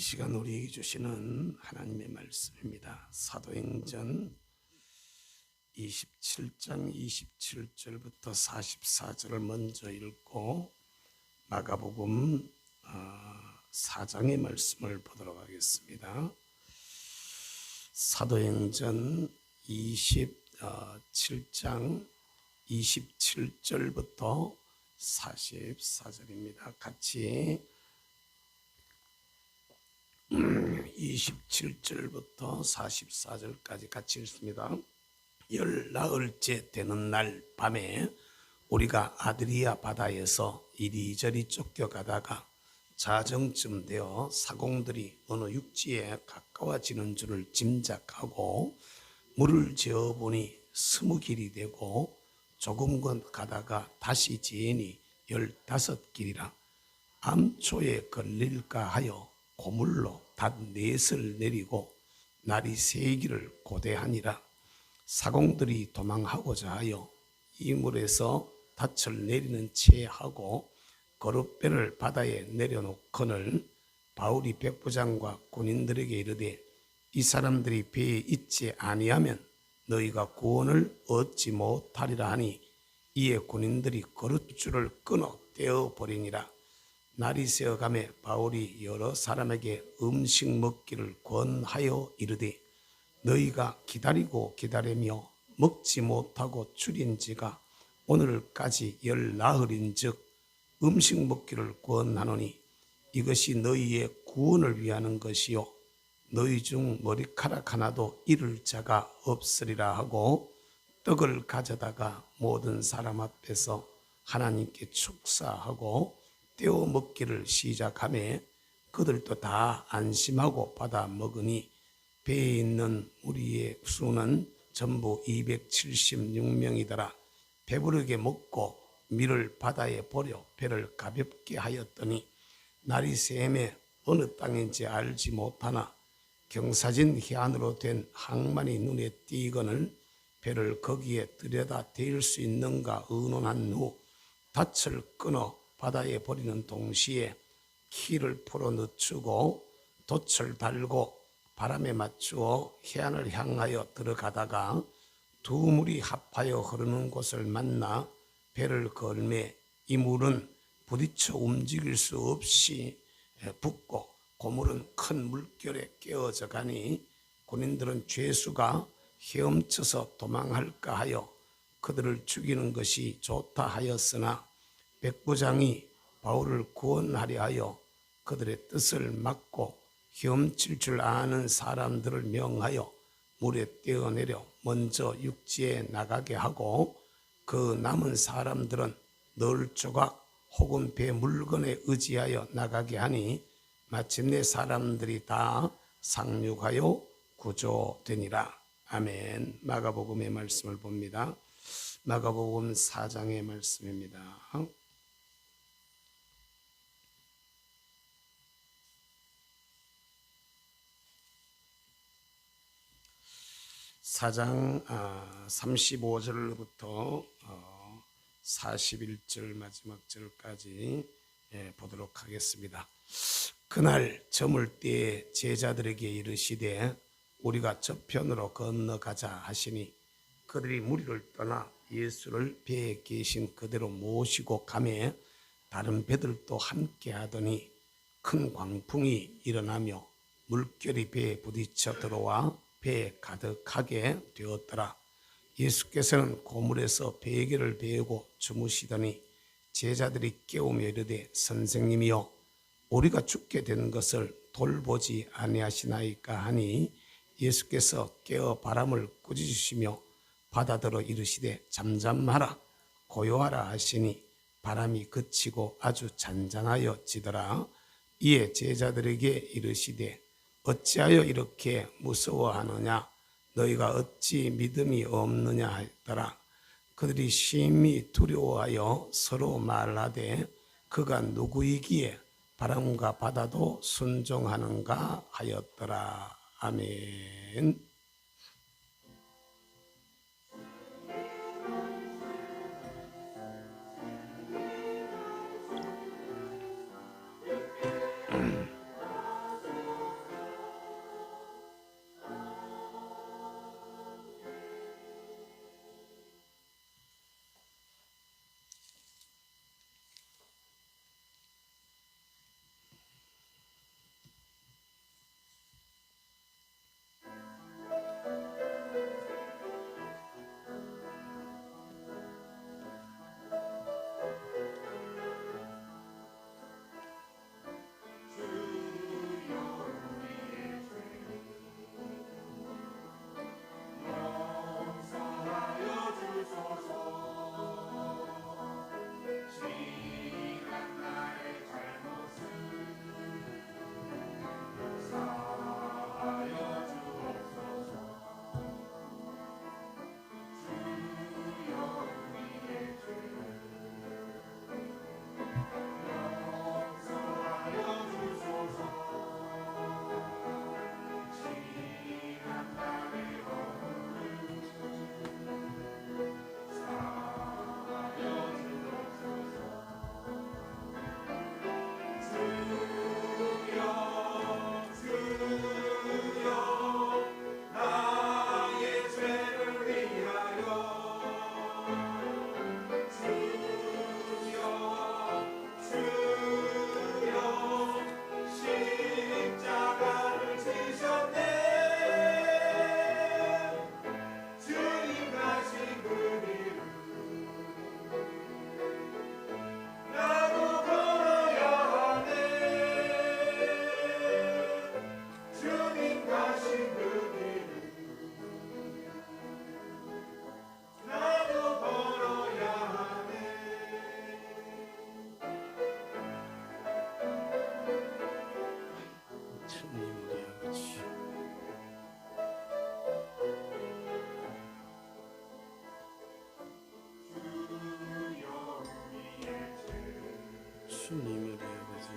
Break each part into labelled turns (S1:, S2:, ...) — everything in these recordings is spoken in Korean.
S1: 시간 우리에게 주시는 하나님의 말씀입니다. 사도행전 27장 27절부터 44절을 먼저 읽고 마가복음 4장의 말씀을 보도록 하겠습니다. 사도행전 27장 27절부터 44절입니다. 같이 27절부터 44절까지 같이 읽습니다. 열나흘째 되는 날 밤에 우리가 아드리아 바다에서 이리저리 쫓겨가다가 자정쯤 되어 사공들이 어느 육지에 가까워지는 줄을 짐작하고 물을 재어보니 20길이 되고 조금 가다가 다시 재니 15길이라 암초에 걸릴까 하여 고물로 닷넷을 내리고 날이 3기를 고대하니라. 사공들이 도망하고자 하여 이 물에서 닻을 내리는 채 하고 거룻배를 바다에 내려놓거늘 바울이 백부장과 군인들에게 이르되 이 사람들이 배에 있지 아니하면 너희가 구원을 얻지 못하리라 하니 이에 군인들이 거룻줄을 끊어 떼어버리니라. 날이 새어가매 바울이 여러 사람에게 음식 먹기를 권하여 이르되 너희가 기다리고 기다리며 먹지 못하고 줄인 지가 오늘까지 10나흘인즉 음식 먹기를 권하노니 이것이 너희의 구원을 위하는 것이요 너희 중 머리카락 하나도 잃을 자가 없으리라 하고 떡을 가져다가 모든 사람 앞에서 하나님께 축사하고 떼어 먹기를 시작하며 그들도 다 안심하고 받아 먹으니 배에 있는 무리의 수는 전부 276명이더라. 배부르게 먹고 밀을 바다에 버려 배를 가볍게 하였더니 날이 새매 어느 땅인지 알지 못하나 경사진 해안으로 된 항만이 눈에 띄거늘 배를 거기에 들여다 대일 수 있는가 의논한 후 닻을 끊어 바다에 버리는 동시에 키를 풀어 늦추고 돛을 달고 바람에 맞추어 해안을 향하여 들어가다가 두 물이 합하여 흐르는 곳을 만나 배를 걸매 이 물은 부딪혀 움직일 수 없이 붓고 고물은 큰 물결에 깨어져 가니 군인들은 죄수가 헤엄쳐서 도망할까 하여 그들을 죽이는 것이 좋다 하였으나 백부장이 바울을 구원하려 하여 그들의 뜻을 막고 헤엄칠 줄 아는 사람들을 명하여 물에 떼어내려 먼저 육지에 나가게 하고 그 남은 사람들은 널 조각 혹은 배 물건에 의지하여 나가게 하니 마침내 사람들이 다 상륙하여 구조되니라. 아멘. 마가복음의 말씀을 봅니다. 마가복음 4장의 말씀입니다. 4장 35절부터 41절 마지막 절까지 보도록 하겠습니다. 그날 저물 때에 제자들에게 이르시되 우리가 저편으로 건너가자 하시니 그들이 무리를 떠나 예수를 배에 계신 그대로 모시고 가매 다른 배들도 함께 하더니 큰 광풍이 일어나며 물결이 배에 부딪혀 들어와 배에 가득하게 되었더라. 예수께서는 고물에서 베개를 베고 주무시더니 제자들이 깨우며 이르되 선생님이여 우리가 죽게 된 것을 돌보지 아니하시나이까 하니 예수께서 깨어 바람을 꾸짖으시며 바다더러 이르시되 잠잠하라 고요하라 하시니 바람이 그치고 아주 잔잔하여 지더라. 이에 제자들에게 이르시되 어찌하여 이렇게 무서워하느냐 너희가 어찌 믿음이 없느냐 하더라. 그들이 심히 두려워하여 서로 말하되 그가 누구이기에 바람과 바다도 순종하는가 하였더라. 아멘. 주님 우리 아버지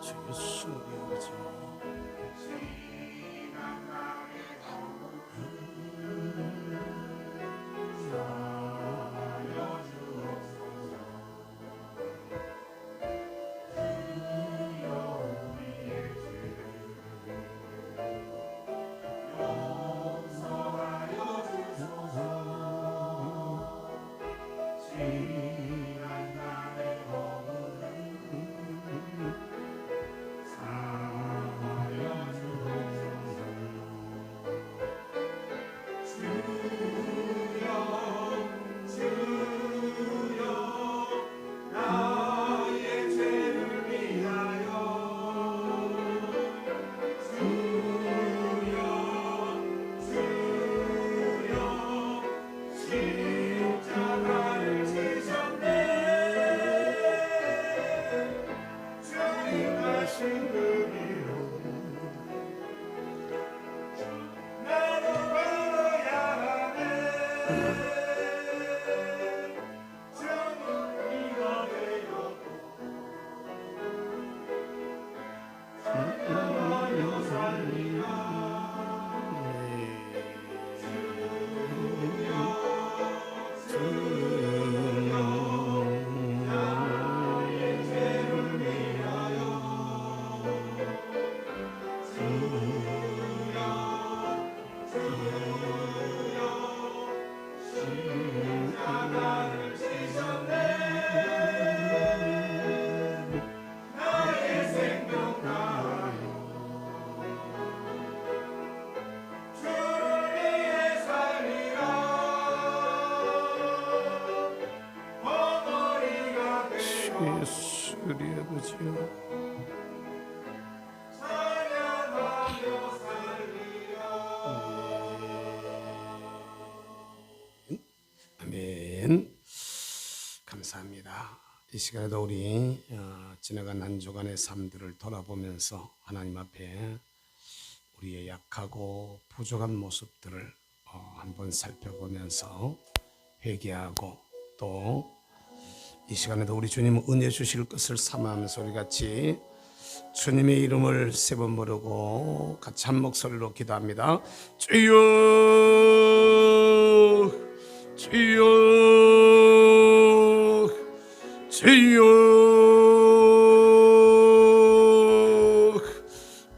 S1: 주 예수 우리 아버지 예수 우리 아버지요 아멘. 감사합니다. 이 시간에도 우리 지나간 한 주간의 삶들을 돌아보면서 하나님 앞에 우리의 약하고 부족한 모습들을 한번 살펴보면서 회개하고 또 이 시간에도 우리 주님 은혜 주실 것을 삼아하면서 우리 같이 주님의 이름을 세 번 부르고 같이 한 목소리로 기도합니다. 주여 주여 주여.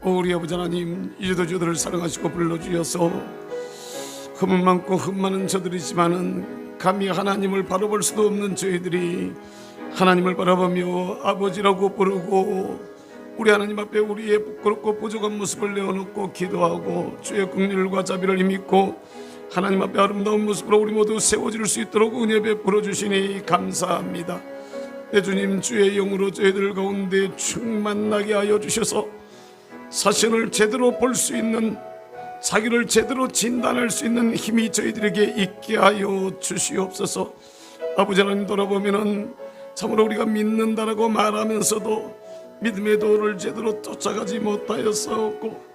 S1: 우리 아버지 하나님, 이제도 저들을 사랑하시고 불러주셔서 흠 많고 흠 많은 저들이지만은 감히 하나님을 바라볼 수도 없는 저희들이 하나님을 바라보며 아버지라고 부르고 우리 하나님 앞에 우리의 부끄럽고 부족한 모습을 내어놓고 기도하고 주의 긍휼과 자비를 힘입고 하나님 앞에 아름다운 모습으로 우리 모두 세워질 수 있도록 은혜 베풀어 주시니 감사합니다. 내 주님, 주의 영으로 저희들 가운데 충만나게 하여 주셔서 사신을 제대로 볼 수 있는, 자기를 제대로 진단할 수 있는 힘이 저희들에게 있게 하여 주시옵소서. 아버지 하나님, 돌아보면은 참으로 우리가 믿는다라고 말하면서도 믿음의 도를 제대로 쫓아가지 못하였사옵고,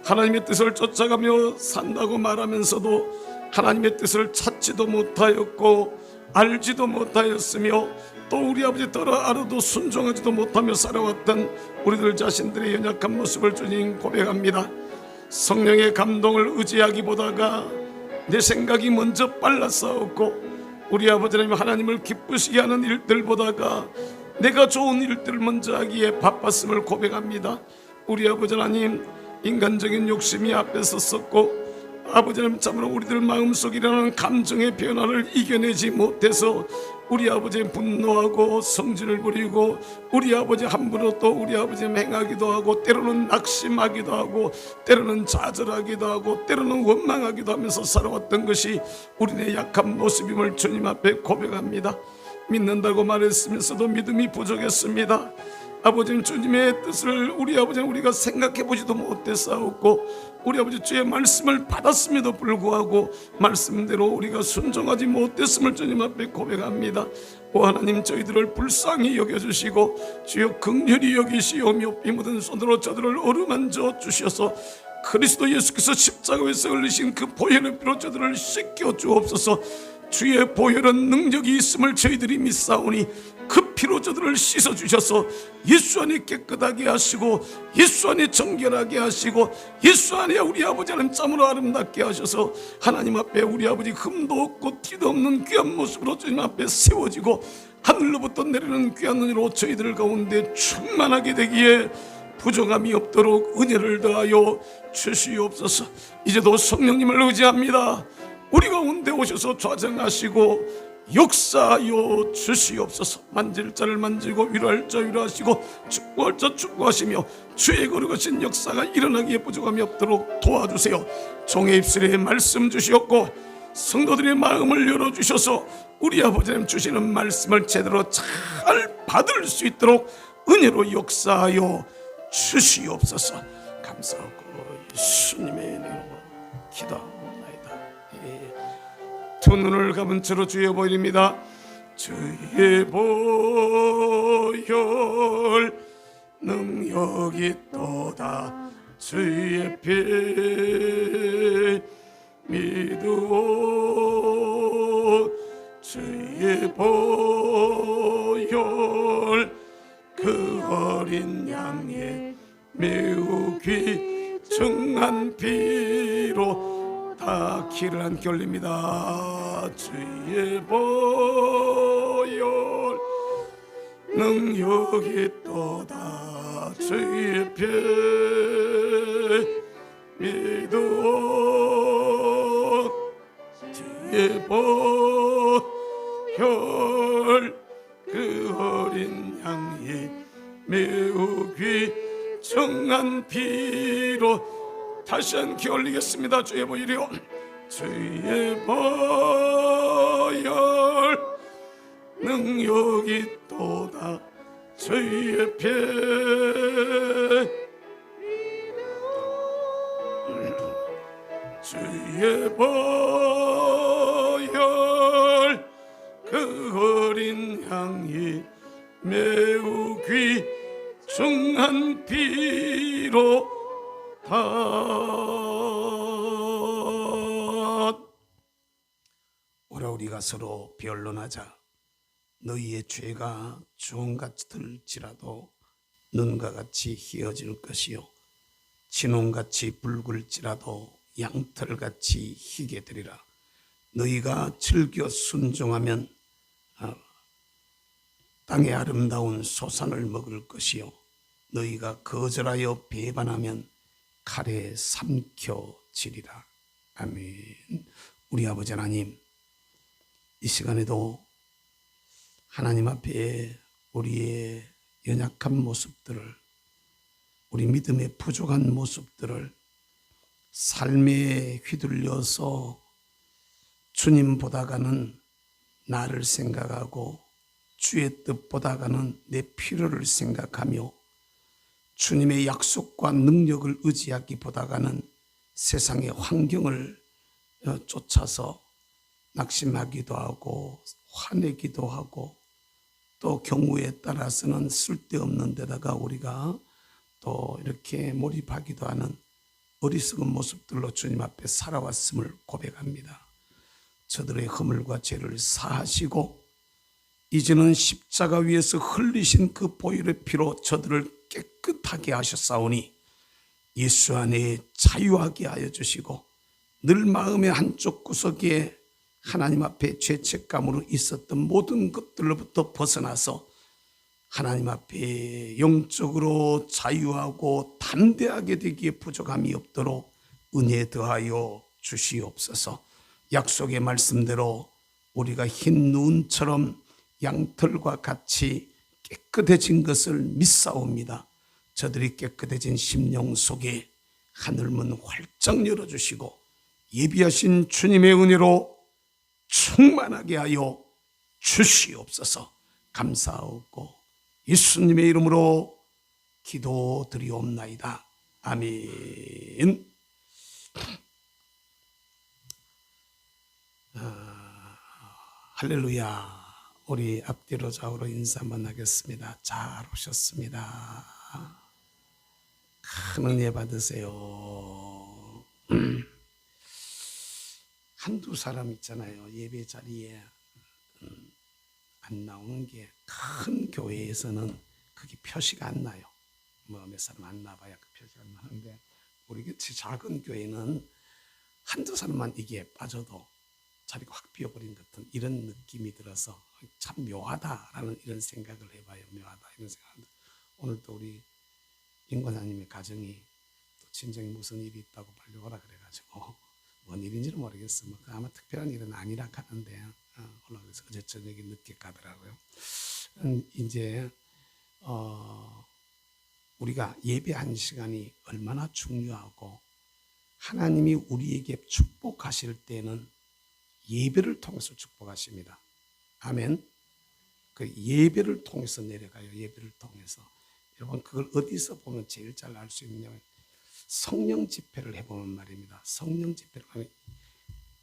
S1: 하나님의 뜻을 쫓아가며 산다고 말하면서도 하나님의 뜻을 찾지도 못하였고 알지도 못하였으며 또 우리 아버지 따로 알아도 순종하지도 못하며 살아왔던 우리들 자신들의 연약한 모습을 주님 고백합니다. 성령의 감동을 의지하기보다가 내 생각이 먼저 빨랐사옵고 우리 아버지 하나님을 기쁘시게 하는 일들보다가 내가 좋은 일들을 먼저 하기에 바빴음을 고백합니다. 우리 아버지 하나님, 인간적인 욕심이 앞에 섰었고 아버지 하나님, 참으로 우리들 마음속에 일어나는 감정의 변화를 이겨내지 못해서 우리 아버지 분노하고 성질을 부리고 우리 아버지 함부로 또 우리 아버지 행하기도 하고 때로는 낙심하기도 하고 때로는 좌절하기도 하고 때로는 원망하기도 하면서 살아왔던 것이 우리의 약한 모습임을 주님 앞에 고백합니다. 믿는다고 말했으면서도 믿음이 부족했습니다. 아버지는 주님의 뜻을 우리 아버지는 우리가 생각해보지도 못했사옵고 우리 아버지 주의 말씀을 받았음에도 불구하고 말씀대로 우리가 순종하지 못했음을 주님 앞에 고백합니다. 오 하나님, 저희들을 불쌍히 여겨주시고 주여 긍휼히 여기시오며 피 묻은 손으로 저들을 어루만져 주셔서 그리스도 예수께서 십자가에서 흘리신 그 보혈의 피로 저들을 씻겨 주옵소서. 주의 보혈은 능력이 있음을 저희들이 믿사오니 그 피로 저들을 씻어주셔서 예수 안에 깨끗하게 하시고 예수 안에 정결하게 하시고 예수 안에 우리 아버지 하나님 짬으로 아름답게 하셔서 하나님 앞에 우리 아버지 흠도 없고 티도 없는 귀한 모습으로 주님 앞에 세워지고 하늘로부터 내리는 귀한 은혜로 저희들 가운데 충만하게 되기에 부족함이 없도록 은혜를 더하여 주시옵소서. 이제도 성령님을 의지합니다. 우리 가운데 오셔서 좌정하시고 역사하여 주시옵소서. 만질 자를 만지고 위로할 자 위로하시고 축구할 자 축구하시며 주의 거룩하신 역사가 일어나기에 부족함이 없도록 도와주세요. 종의 입술에 말씀 주시옵고 성도들의 마음을 열어주셔서 우리 아버지 하나님 주시는 말씀을 제대로 잘 받을 수 있도록 은혜로 역사하여 주시옵소서. 감사하고 예수님의 이름으로 기도합니다. 두 눈을 감은 채로 주의 보혈입니다. 주의 보혈 능력이 또다 주의 피 믿으오 주의 보혈 그 어린 양의 매우 귀중한 피로 다 키를 함께 올립니다. 주의 보혈 능력이 또다 주의 피 믿으오 주의 보혈 그 어린 양이 매우 귀중한 피로 다시 함께 올리겠습니다. 주의 보혈이요 주의 보혈 능력이 또다 주의 피 주의 보혈 그 어린 양이 매우 귀중한 피로 다 오라 우리가 서로 변론하자. 너희의 죄가 주홍같이 들지라도 눈과 같이 희어질 것이요 진홍같이 붉을지라도 양털같이 희게 되리라. 너희가 즐겨 순종하면 땅의 아름다운 소산을 먹을 것이요 너희가 거절하여 배반하면 칼에 삼켜지리라. 아멘. 우리 아버지 하나님, 이 시간에도 하나님 앞에 우리의 연약한 모습들을, 우리 믿음의 부족한 모습들을 삶에 휘둘려서 주님 보다가는 나를 생각하고 주의 뜻보다가는 내 필요를 생각하며 주님의 약속과 능력을 의지하기보다가는 세상의 환경을 쫓아서 낙심하기도 하고 화내기도 하고 또 경우에 따라서는 쓸데없는 데다가 우리가 또 이렇게 몰입하기도 하는 어리석은 모습들로 주님 앞에 살아왔음을 고백합니다. 저들의 허물과 죄를 사하시고 이제는 십자가 위에서 흘리신 그 보혈의 피로 저들을 깨끗하게 하셨사오니 예수 안에 자유하게 하여 주시고 늘 마음의 한쪽 구석에 하나님 앞에 죄책감으로 있었던 모든 것들로부터 벗어나서 하나님 앞에 영적으로 자유하고 담대하게 되기에 부족함이 없도록 은혜 더하여 주시옵소서. 약속의 말씀대로 우리가 흰 눈처럼 양털과 같이 깨끗해진 것을 믿사옵니다. 저들이 깨끗해진 심령 속에 하늘문 활짝 열어주시고 예비하신 주님의 은혜로 충만하게 하여 주시옵소서. 감사하고 예수님의 이름으로 기도드리옵나이다. 아멘. 할렐루야. 우리 앞뒤로 좌우로 인사 한번 하겠습니다. 잘 오셨습니다. 큰 은혜 받으세요. 한두 사람 있잖아요. 예배 자리에 안 나오는 게 큰 교회에서는 그게 표시가 안 나요. 뭐 몇 사람 안 나봐야 그 표시가 안 나는데 우리 같이 작은 교회는 한두 사람만 이게 빠져도 자리가 확 비어버린 듯한 이런 느낌이 들어서 참 묘하다라는 이런 생각을 해봐요. 묘하다 이런 생각을. 오늘도 우리 임 권사님의 가정이 또 친정에 무슨 일이 있다고 빨리 오라 그래가지고 뭔 일인지는 모르겠어. 뭐 아마 특별한 일은 아니라 하는데 올라가서 어제 저녁에 늦게 가더라고요. 이제 우리가 예배한 시간이 얼마나 중요하고 하나님이 우리에게 축복하실 때는 예배를 통해서 축복하십니다. 아멘. 그 예배를 통해서 내려가요. 예배를 통해서. 여러분 그걸 어디서 보면 제일 잘 알 수 있냐면 성령 집회를 해보면 말입니다. 성령 집회를 하면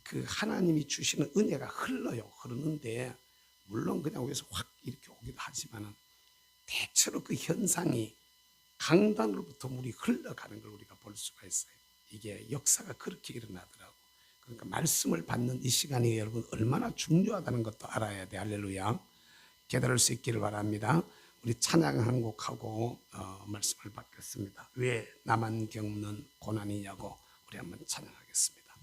S1: 그 하나님이 주시는 은혜가 흐르는데 물론 그냥 위에서 확 이렇게 오기도 하지만은 대체로 그 현상이 강단으로부터 물이 흘러가는 걸 우리가 볼 수가 있어요. 이게 역사가 그렇게 일어나더라고. 그러니까 말씀을 받는 이 시간이 여러분 얼마나 중요하다는 것도 알아야 돼. 할렐루야. 깨달을 수 있기를 바랍니다. 우리 찬양 한 곡하고 말씀을 받겠습니다. 왜 나만 겪는 고난이냐고 우리 한번 찬양하겠습니다.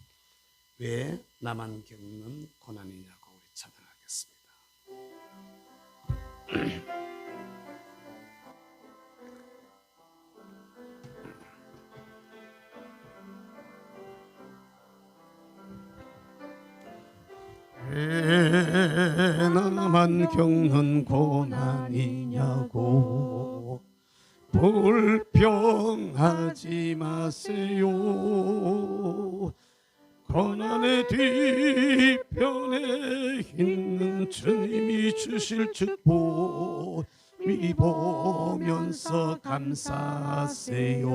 S1: 왜 나만 겪는 고난이냐고 우리 찬양하겠습니다. 왜 나만 겪는 고난이냐고 불평하지 마세요. 고난의 뒤편에 있는 주님이 주실 축복 미 보면서 감사하세요.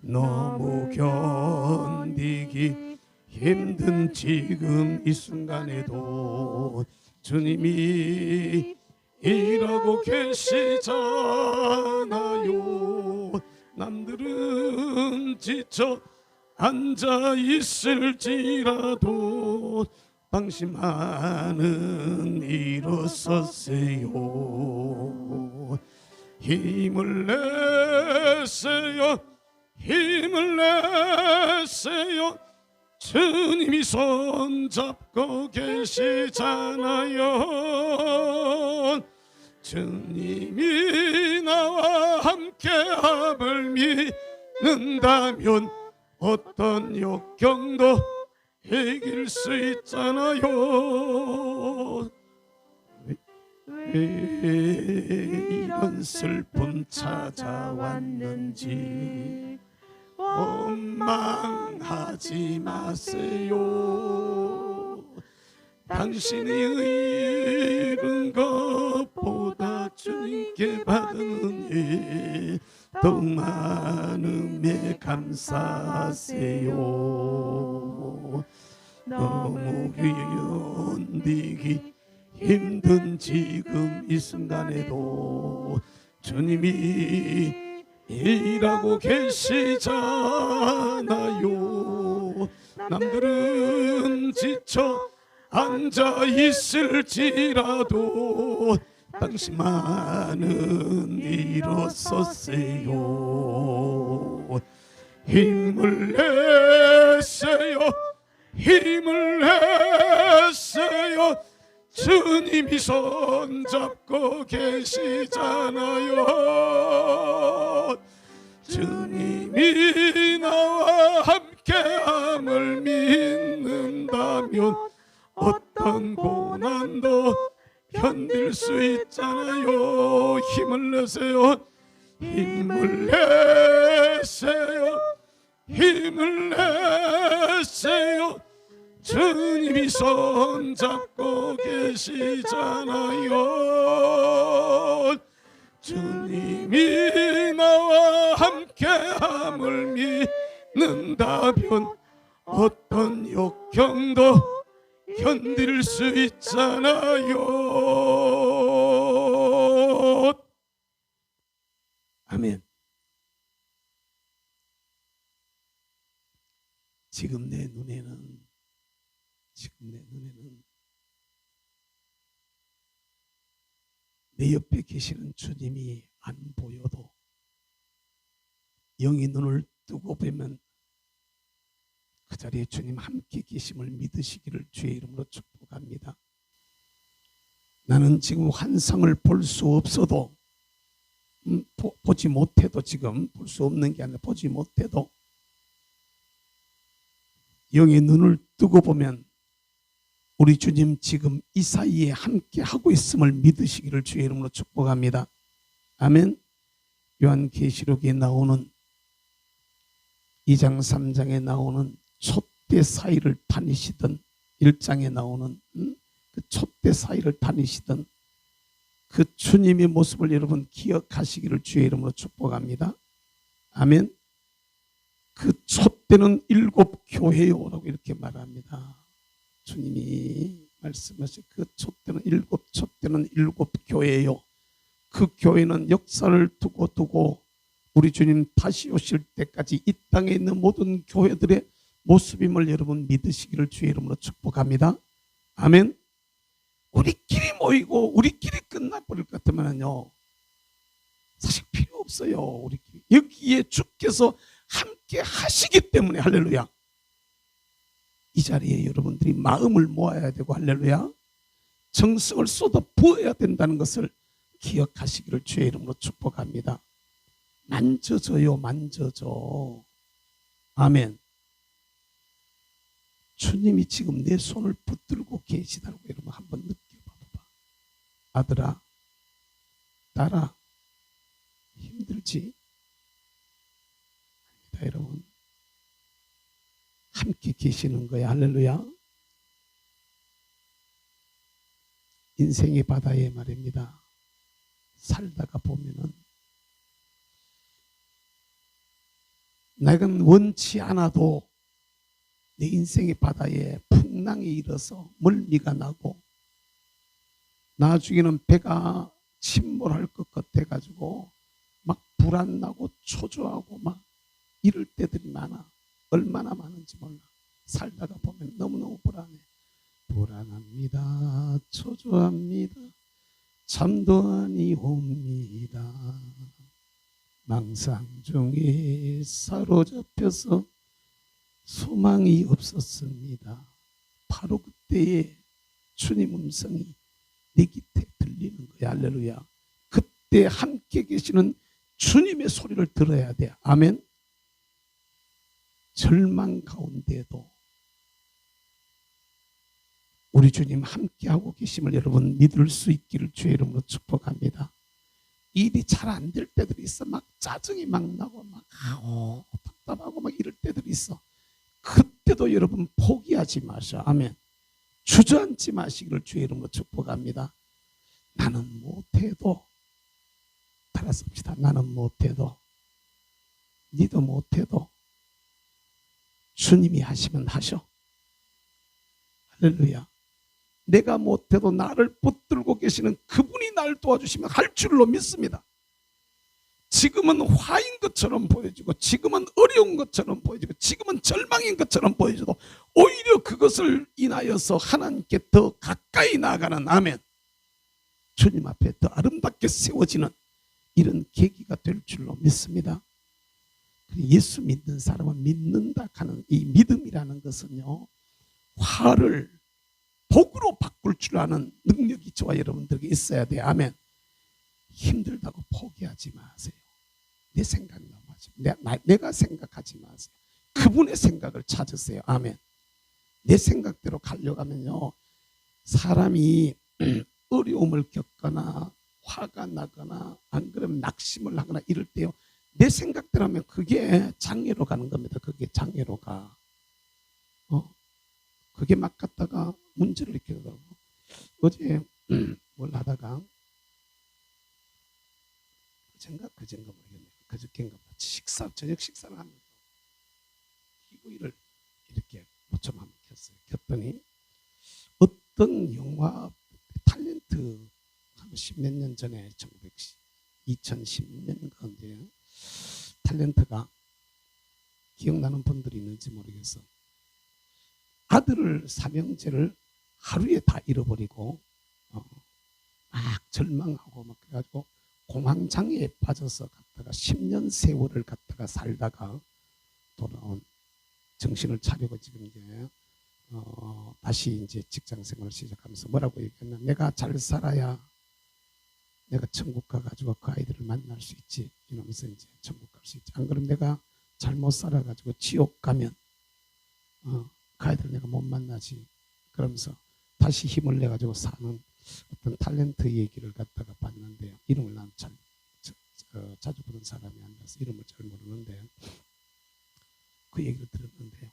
S1: 너무 견디기 힘든 지금 이 순간에도 주님이 일하고 계시잖아요. 남들은 지쳐 앉아 있을지라도 당신만은 일어서세요. 힘을 내세요. 힘을 내세요. 주님이 손잡고 계시잖아요. 주님이 나와 함께함을 믿는다면 어떤 역경도 이길 수 있잖아요. 왜 이런 슬픔 찾아왔는지 원망하지 마세요. 당신이 잃은 것보다 주님께 받은 은혜 더욱 많음에 감사하세요. 너무 견디기 힘든 지금 이 순간에도 주님이 일하고 계시잖아요. 남들은 지쳐 앉아 있을지라도 당신만은 일어서세요. 힘을 내세요. 힘을 내세요. 주님이 손잡고 계시잖아요. 주님이 나와 함께함을 믿는다면 어떤 고난도 견딜 수 있잖아요. 힘을 내세요. 힘을 내세요. 힘을 내세요. 주님이 손잡고 계시잖아요. 주님이 나와 함께함을 믿는다면 어떤 역경도 견딜 수 있잖아요. 아멘. 지금 내 눈에는 지금 내 눈에는 내 옆에 계시는 주님이 안 보여도 영이 눈을 뜨고 보면 그 자리에 주님 함께 계심을 믿으시기를 주의 이름으로 축복합니다. 나는 지금 환상을 볼 수 없어도 보지 못해도 지금 볼 수 없는 게 아니라 보지 못해도 영의 눈을 뜨고 보면 우리 주님 지금 이 사이에 함께 하고 있음을 믿으시기를 주의 이름으로 축복합니다. 아멘. 요한계시록에 나오는 2장 3장에 나오는 촛대 사이를 다니시던 1장에 나오는 그 촛대 사이를 다니시던 그 주님의 모습을 여러분 기억하시기를 주의 이름으로 축복합니다. 아멘. 그 촛대는 7 교회요라고 이렇게 말합니다. 주님이 말씀하신 그 촛대는 7 촛대는 7 교회요. 그 교회는 역사를 두고 우리 주님 다시 오실 때까지 이 땅에 있는 모든 교회들의 모습임을 여러분 믿으시기를 주의 이름으로 축복합니다. 아멘. 우리끼리 모이고 우리끼리 끝나버릴 것 같으면요 사실 필요 없어요. 우리끼리 여기에 주께서 함께 하시기 때문에 할렐루야. 이 자리에 여러분들이 마음을 모아야 되고 할렐루야 정성을 쏟아 부어야 된다는 것을 기억하시기를 주의 이름으로 축복합니다. 만져줘요. 만져줘. 아멘. 주님이 지금 내 손을 붙들고 계시다고 여러분 한번 느껴봐봐. 아들아 딸아 힘들지? 아닙니다 여러분. 함께 계시는 거야. 할렐루야. 인생의 바다에 말입니다. 살다가 보면은 내가 원치 않아도 내 인생의 바다에 풍랑이 일어서 멀미가 나고 나중에는 배가 침몰할 것 같아가지고 막 불안나고 초조하고 막 이럴 때들이 많아. 얼마나 많은지 몰라. 살다가 보면 너무너무 불안해. 불안합니다. 초조합니다. 잠도 아니 옵니다. 망상 중에 사로잡혀서 소망이 없었습니다. 바로 그때에 주님 음성이 내 곁에 들리는 거야. 할렐루야. 그때 함께 계시는 주님의 소리를 들어야 돼. 아멘. 절망 가운데에도 우리 주님 함께하고 계심을 여러분 믿을 수 있기를 주의 이름으로 축복합니다. 일이 잘 안 될 때들이 있어. 막 짜증이 막 나고 막 답답하고 막 이럴 때들이 있어. 그때도 여러분 포기하지 마셔. 아멘. 주저앉지 마시기를 주의 이름으로 축복합니다. 나는 못해도 따라섭시다. 나는 못해도 니도 못해도 주님이 하시면 하셔. 할렐루야. 내가 못해도 나를 붙들고 계시는 그분이 나를 도와주시면 할 줄로 믿습니다. 지금은 화인 것처럼 보여지고 지금은 어려운 것처럼 보여지고 지금은 절망인 것처럼 보여져도 오히려 그것을 인하여서 하나님께 더 가까이 나아가는 아멘. 주님 앞에 더 아름답게 세워지는 이런 계기가 될 줄로 믿습니다. 예수 믿는 사람은 믿는다 하는 이 믿음이라는 것은요 화를 복으로 바꿀 줄 아는 능력이 저와 여러분들에게 있어야 돼요. 아멘. 힘들다고 포기하지 마세요. 내 생각 넘어가지 내가 생각하지 마세요. 그분의 생각을 찾으세요. 아멘. 내 생각대로 가려고 하면요 사람이 어려움을 겪거나 화가 나거나 안 그러면 낙심을 하거나 이럴 때요 내 생각대로 하면 그게 장애로 가는 겁니다. 그게 장애로 가. 그게 막 갔다가 문제를 일으키더라고. 어제 뭘 하다가 그젠가 모르겠네. 그저께인가 저녁 식사를 하면서 TV를 이렇게 모처럼 한번 켰어요. 켰더니 어떤 영화 탤런트 한 10몇 년 전에 2010년 가운데 탤런트가 기억나는 분들이 있는지 모르겠어. 아들을 삼형제를 하루에 다 잃어버리고 막 절망하고 막 그래가지고 공황장애에 빠져서 갔다가 10년 세월을 갔다가 살다가 돌아온, 정신을 차리고 지금 이제 다시 이제 직장 생활을 시작하면서 뭐라고 얘기했나, 내가 잘 살아야 내가 천국 가가지고 그 아이들을 만날 수 있지, 이러면서 이제 천국 갈 수 있지. 안 그러면 내가 잘못 살아가지고 지옥 가면 그 아이들 내가 못 만나지. 그러면서 다시 힘을 내가지고 사는 어떤 탤런트 얘기를 갖다가 봤는데요. 이름을 난 자주 보는 사람이 아니라서 이름을 잘 모르는데, 그 얘기를 들었는데요.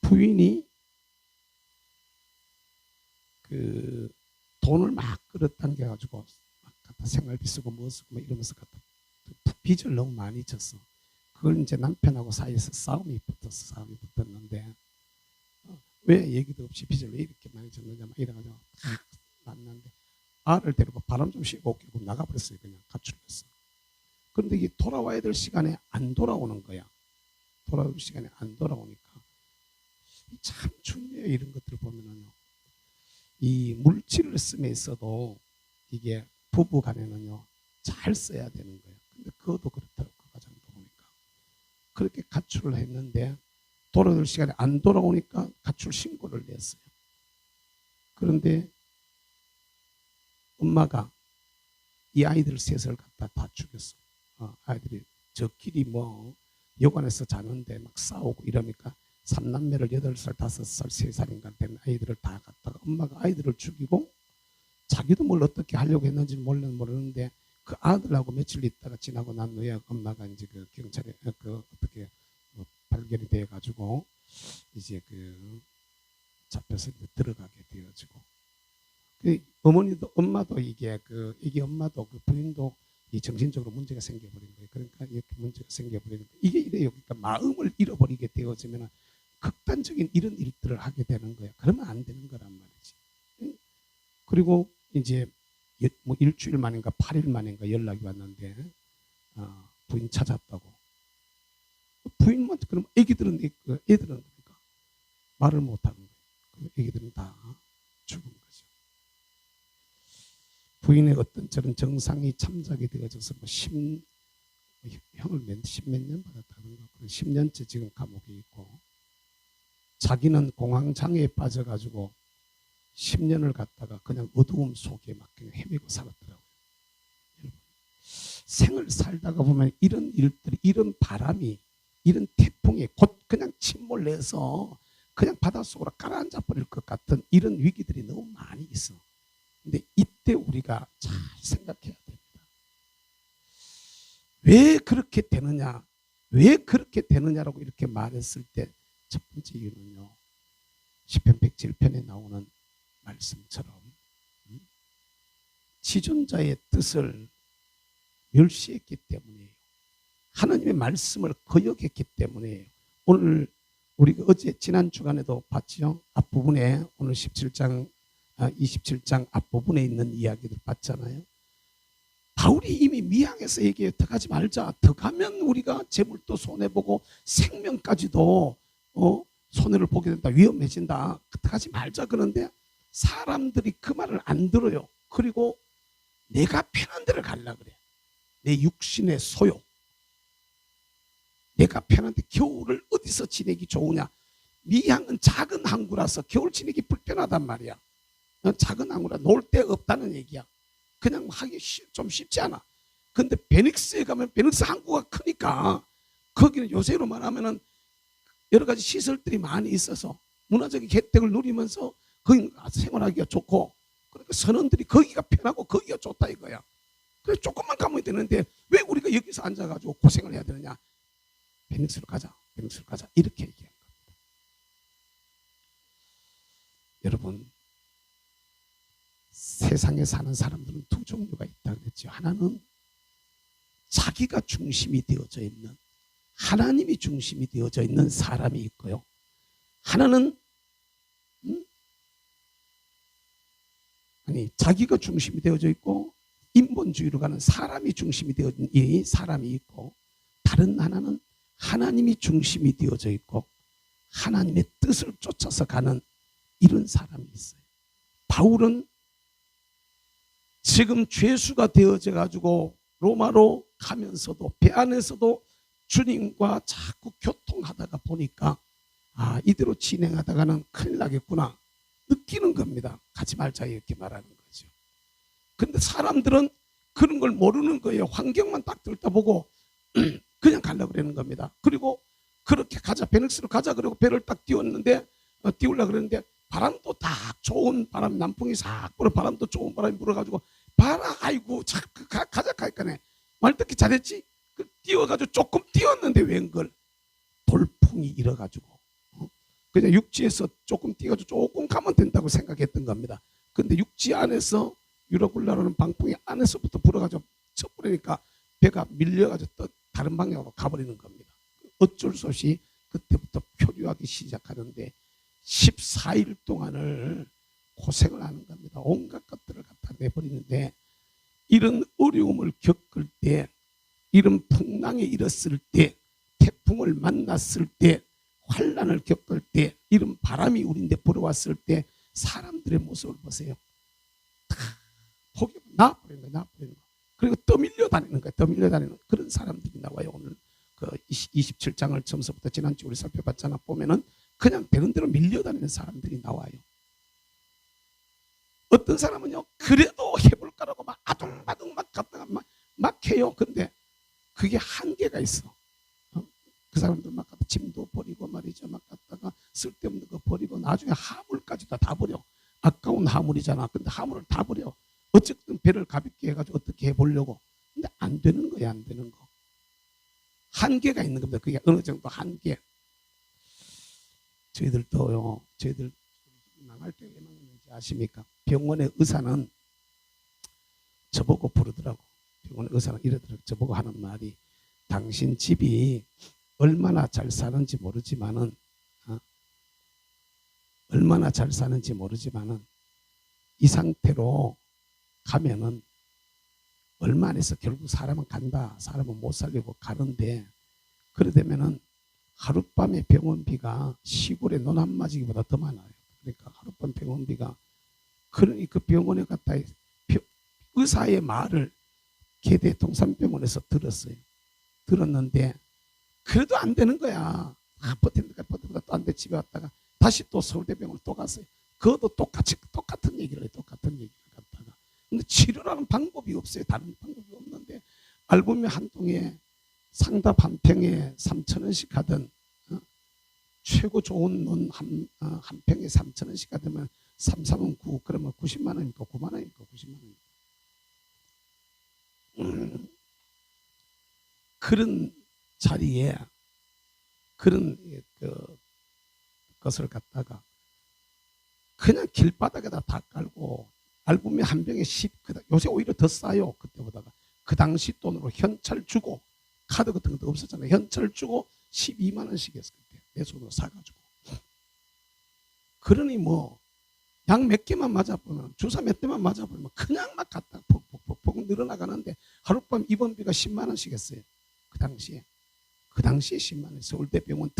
S1: 부인이 그 돈을 막 끌어당겨가지고 갖다 생활비 쓰고 뭐 쓰고 뭐 이러면서 갖다 빚을 너무 많이 졌어. 그걸 이제 남편하고 사이에서 싸움이 붙었는데 왜 얘기도 없이 빚을 왜 이렇게 많이 졌느냐 막 이래가지고 탁 만났는데 아를 데리고 바람 좀 쉬고 오고 나가버렸어요. 그냥 가출했어. 그런데 이게 돌아와야 될 시간에 안 돌아오는 거야. 돌아올 시간에 안 돌아오니까 참 중요해요. 이런 것들을 보면은요, 이 물질을 씀에 있어도 이게 부부 간에는요 잘 써야 되는 거예요. 근데 그것도 그렇더라고. 그 가정도 보니까 그렇게 가출을 했는데 돌아올 시간에 안 돌아오니까 가출 신고를 냈어요. 그런데 엄마가 이 아이들 셋을 갖다 다 죽였어. 아이들이 저끼리 뭐 여관에서 자는데 막 싸우고 이러니까 3남매를 8살, 5살, 3살인가 된 아이들을 다 갖다가 엄마가 아이들을 죽이고 자기도 뭘 어떻게 하려고 했는지 모르는데 그 아들하고 며칠 있다가 지나고 난 후에 엄마가 이제 그 경찰에 어떻게 발견이 돼 가지고 이제 그 잡혀서 이제 들어가게 되어지고, 그 어머니도 엄마도 이게 엄마도 그 부인도 이 정신적으로 문제가 생겨버린 거예요. 그러니까 이렇게 문제가 생겨버리는 거예요. 이게 이래요. 그러니까 마음을 잃어버리게 되어지면 극단적인 이런 일들을 하게 되는 거예요. 그러면 안 되는 거란 말이지. 그리고 이제 뭐 일주일 만인가 8일 만인가 연락이 왔는데 부인 찾았다고. 부인한테 그럼 애들은 그러니까 말을 못하는 거예요. 애들은 다 죽은 거죠. 부인의 어떤 저런 정상이 참작이 되어져서 뭐 형을 십몇 년 받았다는 거, 10년째 지금 감옥에 있고, 자기는 공황장애에 빠져가지고 10년을 갔다가 그냥 어두움 속에 막 그냥 헤매고 살았더라고요. 여러분, 생을 살다가 보면 이런 일들이, 이런 바람이, 이런 태풍이 곧 그냥 침몰해서 그냥 바닷속으로 가라앉아 버릴 것 같은 이런 위기들이 너무 많이 있어. 근데 이때 우리가 잘 생각해야 됩니다. 왜 그렇게 되느냐, 왜 그렇게 되느냐라고 이렇게 말했을 때 첫 번째 이유는요, 시편 107편에 나오는 말씀처럼 지존자의 뜻을 멸시했기 때문이에요. 하나님의 말씀을 거역했기 때문이에요. 오늘 우리가 지난 주간에도 봤죠. 앞부분에 오늘 27장 앞부분에 있는 이야기들 봤잖아요. 바울이 이미 미항에서 얘기해, 더 가지 말자. 더 가면 우리가 재물도 손해보고 생명까지도 손해를 보게 된다. 위험해진다. 더 가지 말자. 그런데 사람들이 그 말을 안 들어요. 그리고 내가 편한 데를 가려고 그래. 내 육신의 소욕, 내가 편한데 겨울을 어디서 지내기 좋으냐. 미항은 작은 항구라서 겨울 지내기 불편하단 말이야. 작은 항구라 놀 데 없다는 얘기야. 그냥 하기 좀 쉽지 않아. 근데 베닉스에 가면 베닉스 항구가 크니까 거기는 요새로 말하면은 여러 가지 시설들이 많이 있어서 문화적인 혜택을 누리면서 거기 생활하기가 좋고, 그러니까 선원들이 거기가 편하고 거기가 좋다 이거야. 그래서 조금만 가면 되는데 왜 우리가 여기서 앉아가지고 고생을 해야 되느냐. 베닉스로 가자, 베닉스로 가자, 이렇게 얘기하는 겁니다. 여러분, 세상에 사는 사람들은 두 종류가 있다고 그랬죠. 하나는 자기가 중심이 되어져 있는, 하나님이 중심이 되어져 있는 사람이 있고요. 하나는 자기가 중심이 되어져 있고 인본주의로 가는 사람이 중심이 되어진 이 사람이 있고, 다른 하나는 하나님이 중심이 되어져 있고 하나님의 뜻을 쫓아서 가는 이런 사람이 있어요. 바울은 지금 죄수가 되어져 가지고 로마로 가면서도 배 안에서도 주님과 자꾸 교통하다가 보니까 이대로 진행하다가는 큰일 나겠구나 느끼는 겁니다. 가지 말자 이렇게 말하는 거죠. 근데 사람들은 그런 걸 모르는 거예요. 환경만 딱 들다 보고 그냥 가려고 그러는 겁니다. 그리고 그렇게 가자, 베넥스로 가자 그러고 배를 딱 띄웠는데 띄우려고 그랬는데 바람도 딱 좋은 바람, 남풍이 싹 불어, 바람도 좋은 바람이 불어가지고 봐라, 아이고 자꾸 가자 하니까 말 듣기 잘했지. 띄워가지고 조금 띄웠는데 웬걸 돌풍이 일어가지고 그냥 육지에서 조금 띄워가지고 조금 가면 된다고 생각했던 겁니다. 근데 육지 안에서 유라굴라라는 방풍이 안에서부터 불어가지고 쳐버리니까 배가 밀려가지고 또 다른 방향으로 가버리는 겁니다. 어쩔 수 없이 그때부터 표류하기 시작하는데 14일 동안을 고생을 하는 겁니다. 온갖 것들을 갖다 내버리는데 이런 어려움을 겪을 때, 이런 풍랑에 일었을 때, 태풍을 만났을 때, 환난을 겪을 때, 이런 바람이 우리인데 불어왔을 때 사람들의 모습을 보세요. 다 포기, 나버리는 거야. 그리고 떠밀려 다니는 거야. 떠밀려 다니는 그런 사람들이 나와요. 오늘 그 27장을 처음부터 지난주 우리 살펴봤잖아. 보면은 그냥 되는 대로 밀려다니는 사람들이 나와요. 어떤 사람은요, 그래도 해볼까라고 막 아둥바둥 막 갔다가 막 해요. 근데 그게 한계가 있어. 그 사람들 막 갔다 짐도 버리고 말이죠. 막 갔다가 쓸데없는 거 버리고 나중에 화물까지도 다 버려. 아까운 화물이잖아. 근데 화물을 다 버려. 어쨌든 배를 가볍게 해가지고 어떻게 해보려고. 근데 안 되는 거야, 안 되는 거. 한계가 있는 겁니다. 그게 어느 정도 한계. 저희들도요, 저희들 망할 때 왜 망했는지 아십니까? 병원의 의사는 저보고 부르더라고. 병원의 의사는 이러더라고. 저보고 하는 말이, 당신 집이 얼마나 잘 사는지 모르지만은, 얼마나 잘 사는지 모르지만은 이 상태로 가면은 얼마 안에서 결국 사람은 간다. 사람은 못 살리고 가는데, 그러되면은 하룻밤의 병원비가 시골의 논 한 마지기보다 더 많아요. 그러니까 하룻밤 병원비가, 그러니 그 병원에 갔다 의사의 말을 계대 동산병원에서 들었어요. 들었는데 그래도 안 되는 거야. 버티니까 버티다 또 안 돼. 집에 왔다가 다시 또 서울대병원을 또 갔어요. 그것도 똑같은 얘기를 해요. 똑같은 얘기를 갖다가. 근데 치료라는 방법이 없어요. 다른 방법이 없는데, 알부민 한 통에 상답 한 평에 3,000원씩 하든, 최고 좋은 논 한 평에 3,000원씩 하면 3, 3은 9, 그러면 90만 원이니까 9만 원이니까 90만 원이니까. 그런 자리에 그런 것을 갖다가 그냥 길바닥에다 다 깔고, 알부민 한 병에 10, 요새 오히려 더 싸요. 그때보다가. 그 당시 돈으로 현찰 주고, 카드 같은 것도 없었잖아요. 현찰 주고 12만 원씩 했을 때 내 손으로 사가지고. 그러니 뭐 약 몇 개만 맞아보면, 주사 몇 대만 맞아보면 그냥 막 갔다 퍽퍽퍽 늘어나가는데, 하룻밤 입원비가 10만 원씩 했어요. 그 당시에 10만 원. 서울대병원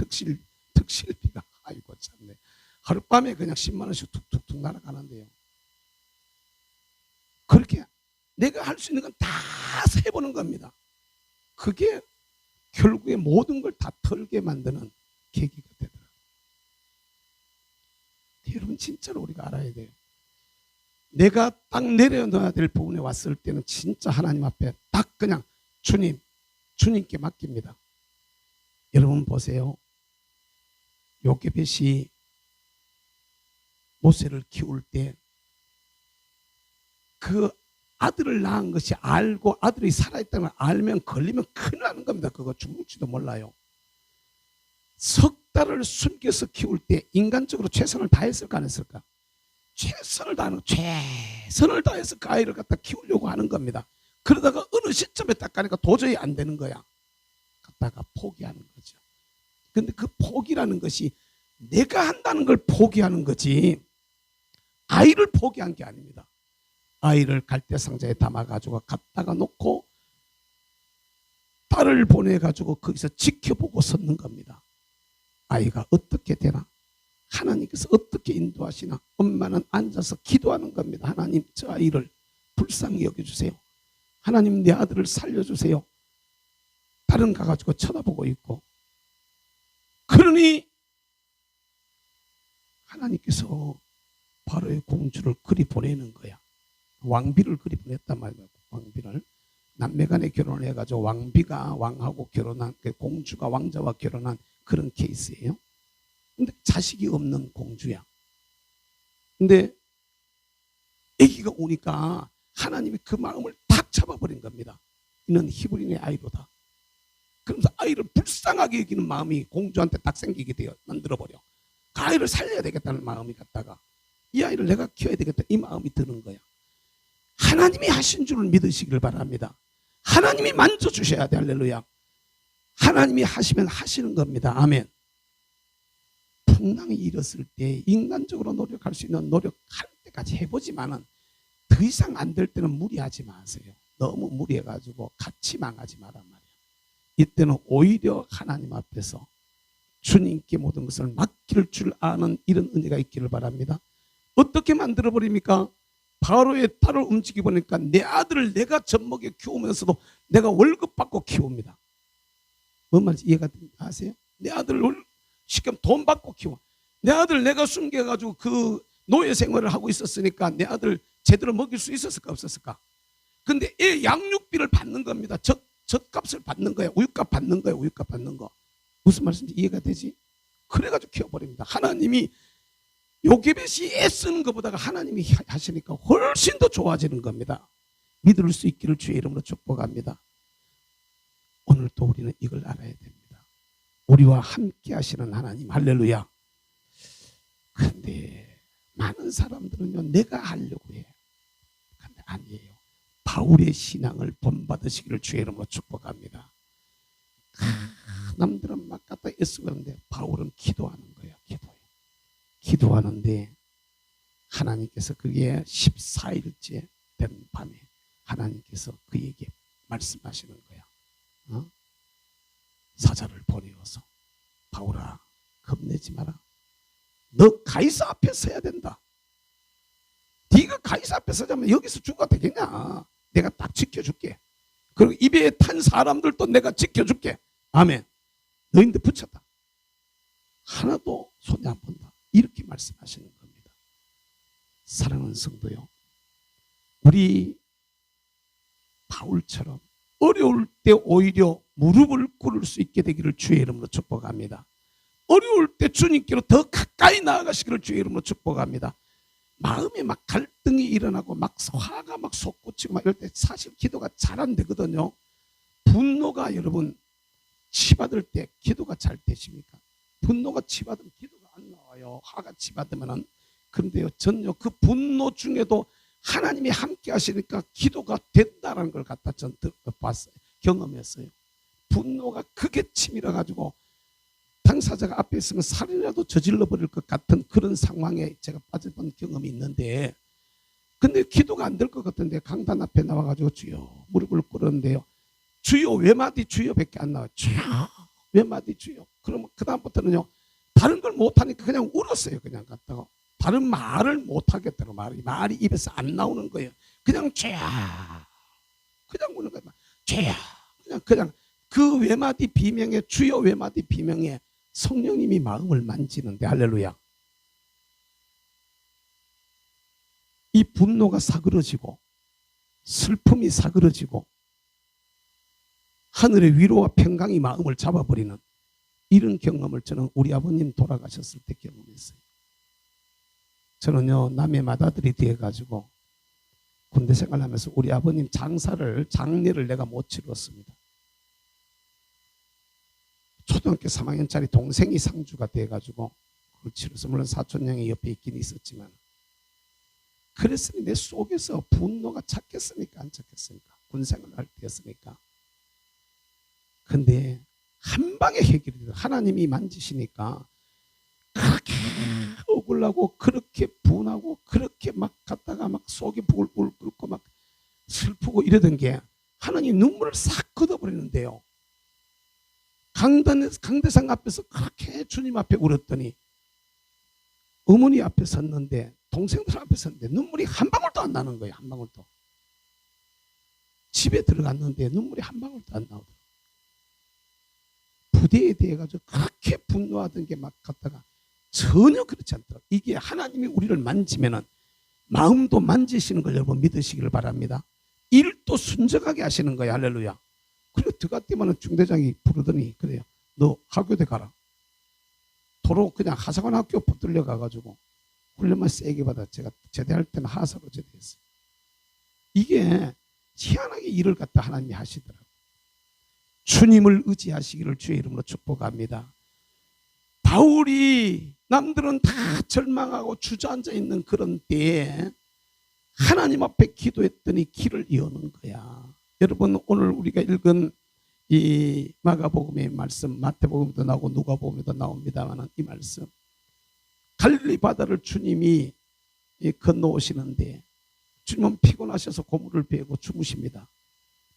S1: 특실비가, 아이고 참네. 하룻밤에 그냥 10만 원씩 툭툭툭 날아가는데요. 그렇게 내가 할 수 있는 건 다 해보는 겁니다. 그게 결국에 모든 걸 다 털게 만드는 계기가 되더라고요. 여러분, 진짜로 우리가 알아야 돼요. 내가 딱 내려놔야 될 부분에 왔을 때는 진짜 하나님 앞에 딱 그냥 주님께 맡깁니다. 여러분 보세요. 요게벳이 모세를 키울 때 그 아들을 낳은 것이 알고 아들이 살아있다는 걸 알면 걸리면 큰일 나는 겁니다. 그거 죽을지도 몰라요. 석 달을 숨겨서 키울 때 인간적으로 최선을 다했을까 안 했을까? 최선을 다해서 그 아이를 갖다 키우려고 하는 겁니다. 그러다가 어느 시점에 딱 가니까 도저히 안 되는 거야. 갖다가 포기하는 거죠. 근데 그 포기라는 것이 내가 한다는 걸 포기하는 거지, 아이를 포기한 게 아닙니다. 아이를 갈대상자에 담아가지고 갖다가 놓고 딸을 보내가지고 거기서 지켜보고 섰는 겁니다. 아이가 어떻게 되나? 하나님께서 어떻게 인도하시나? 엄마는 앉아서 기도하는 겁니다. 하나님, 저 아이를 불쌍히 여겨주세요. 하나님, 내 아들을 살려주세요. 다른 가가지고 쳐다보고 있고. 그러니 하나님께서 바로의 공주를 그리 보내는 거야. 왕비를 그리 보냈단 말이야. 왕비를. 남매간에 결혼을 해가지고 왕비가 왕하고 결혼한, 공주가 왕자와 결혼한 그런 케이스예요. 근데 자식이 없는 공주야. 근데 아기가 오니까 하나님이 그 마음을 탁 잡아버린 겁니다. 이는 히브리인의 아이로다. 그러면서 아이를 불쌍하게 여기는 마음이 공주한테 딱 생기게 되어 만들어버려. 그 아이를 살려야 되겠다는 마음이 갔다가 이 아이를 내가 키워야 되겠다 이 마음이 드는 거야. 하나님이 하신 줄을 믿으시길 바랍니다. 하나님이 만져주셔야 돼. 할렐루야. 하나님이 하시면 하시는 겁니다. 아멘. 풍랑이 일었을 때 인간적으로 노력할 수 있는 노력할 때까지 해보지만은 더 이상 안 될 때는 무리하지 마세요. 너무 무리해가지고 같이 망하지 말란 말이에요. 이때는 오히려 하나님 앞에서 주님께 모든 것을 맡길 줄 아는 이런 은혜가 있기를 바랍니다. 어떻게 만들어버립니까? 바로의 딸을 움직여 보니까 내 아들을 내가 젖먹여 키우면서도 내가 월급 받고 키웁니다. 뭔 말인지 이해가 아세요? 내 아들을 시키면 돈 받고 키워. 내 아들 내가 숨겨가지고 그 노예 생활을 하고 있었으니까 내 아들 제대로 먹일 수 있었을까 없었을까? 근데 애 양육비를 받는 겁니다. 젖값을 받는 거야. 우유값 받는 거야. 우유값 받는 거. 무슨 말씀인지 이해가 되지? 그래가지고 키워버립니다. 하나님이 요게벳이 애쓰는 것보다가 하나님이 하시니까 훨씬 더 좋아지는 겁니다. 믿을 수 있기를 주의 이름으로 축복합니다. 오늘도 우리는 이걸 알아야 됩니다. 우리와 함께 하시는 하나님, 할렐루야. 그런데 많은 사람들은요, 내가 하려고 해. 그런데 아니에요. 바울의 신앙을 본받으시기를 주의 이름으로 축복합니다. 남들은 막 갖다 애쓰고 하는데 바울은 기도하는 거예요. 기도하는데 하나님께서 그게 14일째 된 밤에 하나님께서 그에게 말씀하시는 거야. 사자를 보내어서 바울아, 겁내지 마라. 너 가이사 앞에 서야 된다. 네가 가이사 앞에 서자면 여기서 죽어도 되겠냐? 내가 딱 지켜줄게. 그리고 입에 탄 사람들도 내가 지켜줄게. 아멘. 너희들 붙였다. 하나도 손에 안 본다. 이렇게 말씀하시는 겁니다. 사랑하는 성도요, 우리 바울처럼 어려울 때 오히려 무릎을 꿇을 수 있게 되기를 주의 이름으로 축복합니다. 어려울 때 주님께로 더 가까이 나아가시기를 주의 이름으로 축복합니다. 마음에 막 갈등이 일어나고 막 화가 막 솟구치고 막 이럴 때 사실 기도가 잘 안 되거든요. 분노가 여러분 치받을 때 기도가 잘 되십니까? 분노가 치받으면 기도가 안 나와요. 화가 치받으면은. 그런데요, 전요 그 분노 중에도 하나님이 함께 하시니까 기도가 된다는 걸 갖다 전 봤어요. 경험했어요. 분노가 크게 치밀어 가지고 당사자가 앞에 있으면 살이라도 저질러 버릴 것 같은 그런 상황에 제가 빠져본 경험이 있는데, 근데 기도가 안 될 것 같은데 강단 앞에 나와가지고 주여 무릎을 꿇었는데요, 주여 외마디 주여밖에 안 나와요. 주여 외마디 주여. 그러면 그 다음부터는요 다른 걸 못하니까 그냥 울었어요. 그냥 갔다가 다른 말을 못하겠다고 말이 입에서 안 나오는 거예요. 그냥 주여 그냥 우는 거예요. 주여 그냥 그 외마디 비명에, 주여 외마디 비명에 성령님이 마음을 만지는데, 할렐루야. 이 분노가 사그러지고 슬픔이 사그러지고 하늘의 위로와 평강이 마음을 잡아버리는 이런 경험을 저는 우리 아버님 돌아가셨을 때 경험했어요. 저는요 남의 맏아들이 되어가지고 군대 생활하면서 우리 아버님 장례를 내가 못 치렀습니다. 초등학교 3학년짜리 동생이 상주가 돼가지고 그걸 치러서, 물론 사촌 형이 옆에 있긴 있었지만, 그랬으니 내 속에서 분노가 찼겠습니까? 안 찼겠습니까? 군생활을 할 때였으니까. 근데 한 방에 해결이 돼요. 하나님이 만지시니까 그렇게 억울하고 그렇게 분하고 그렇게 막 갔다가 막 속이 부글부글 끓고 막 슬프고 이러던 게 하나님 눈물을 싹 걷어버리는데요, 강대상 앞에서 그렇게 주님 앞에 울었더니 어머니 앞에 섰는데, 동생들 앞에 섰는데 눈물이 한 방울도 안 나는 거예요. 한 방울도. 집에 들어갔는데 눈물이 한 방울도 안 나오더라고요. 부대에 대해 가지고 그렇게 분노하던 게 막 갔다가 전혀 그렇지 않더라고요. 이게 하나님이 우리를 만지면은 마음도 만지시는 걸 여러분 믿으시기를 바랍니다. 일도 순적하게 하시는 거예요. 할렐루야. 그리고 들어갔더니만 중대장이 부르더니, 그래요, 너 하교대 가라. 도로 그냥 하사관 학교 붙들려 가가지고 훈련만 세게 받아. 제가 제대할 때는 하사로 제대했어요. 이게 희한하게 일을 갖다 하나님이 하시더라고요. 주님을 의지하시기를 주의 이름으로 축복합니다. 바울이 남들은 다 절망하고 주저앉아 있는 그런 때에 하나님 앞에 기도했더니 길을 여는 거야. 여러분, 오늘 우리가 읽은 이 마가복음의 말씀, 마태복음에도 나오고 누가복음에도 나옵니다만, 이 말씀, 갈릴리 바다를 주님이 건너오시는데 주님은 피곤하셔서 고물을 베고 주무십니다.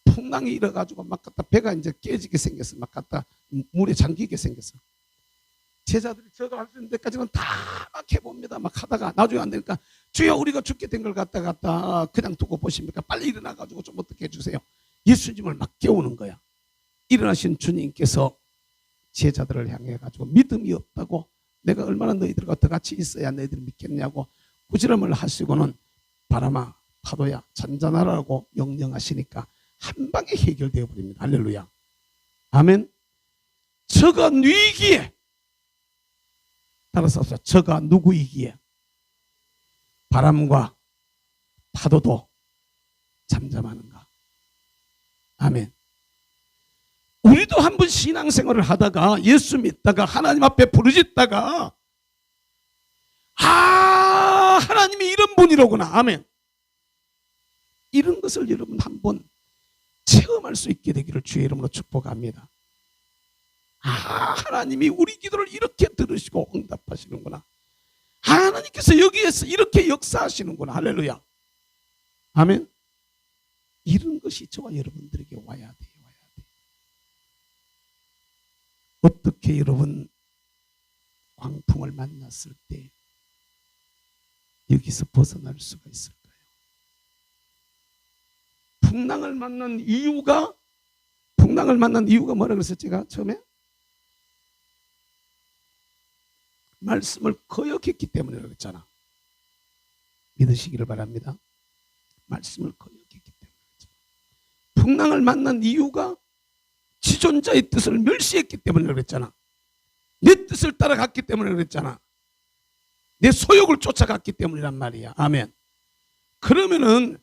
S1: 풍랑이 일어가지고 막 갖다 배가 이제 깨지게 생겼어. 막 갖다 물에 잠기게 생겼어. 제자들이 저도 할 수 있는 데까지는 다 막 해봅니다. 막 하다가 나중에 안 되니까, 주여 우리가 죽게 된 걸 갖다 그냥 두고 보십니까? 빨리 일어나가지고 좀 어떻게 해주세요. 예수님을 막 깨우는 거야. 일어나신 주님께서 제자들을 향해 가지고 믿음이 없다고, 내가 얼마나 너희들과 더 같이 있어야 너희들이 믿겠냐고 꾸지람을 하시고는, 바람아 파도야 잔잔하라고 명령하시니까 한 방에 해결되어 버립니다. 할렐루야. 아멘. 저가 누이기에, 따라서 저가 누구이기에 바람과 파도도 잠잠하는가. 아멘. 우리도 한번 신앙생활을 하다가 예수 믿다가 하나님 앞에 부르짖다가, 하나님이 이런 분이로구나. 아멘. 이런 것을 여러분 한번 체험할 수 있게 되기를 주의 이름으로 축복합니다. 하나님이 우리 기도를 이렇게 들으시고 응답하시는구나. 하나님께서 여기에서 이렇게 역사하시는구나. 할렐루야. 아멘. 이런 것이 저와 여러분들에게 와야 돼요. 어떻게 여러분 광풍을 만났을 때 여기서 벗어날 수가 있을까요? 풍랑을 만난 이유가 뭐라 그랬어요? 제가 처음에 말씀을 거역했기 때문이라고 했잖아. 믿으시기를 바랍니다. 말씀을 거역했기 때문에. 풍랑을 만난 이유가 지존자의 뜻을 멸시했기 때문에 그랬잖아. 내 뜻을 따라갔기 때문에 그랬잖아. 내 소욕을 쫓아갔기 때문이란 말이야. 아멘. 그러면은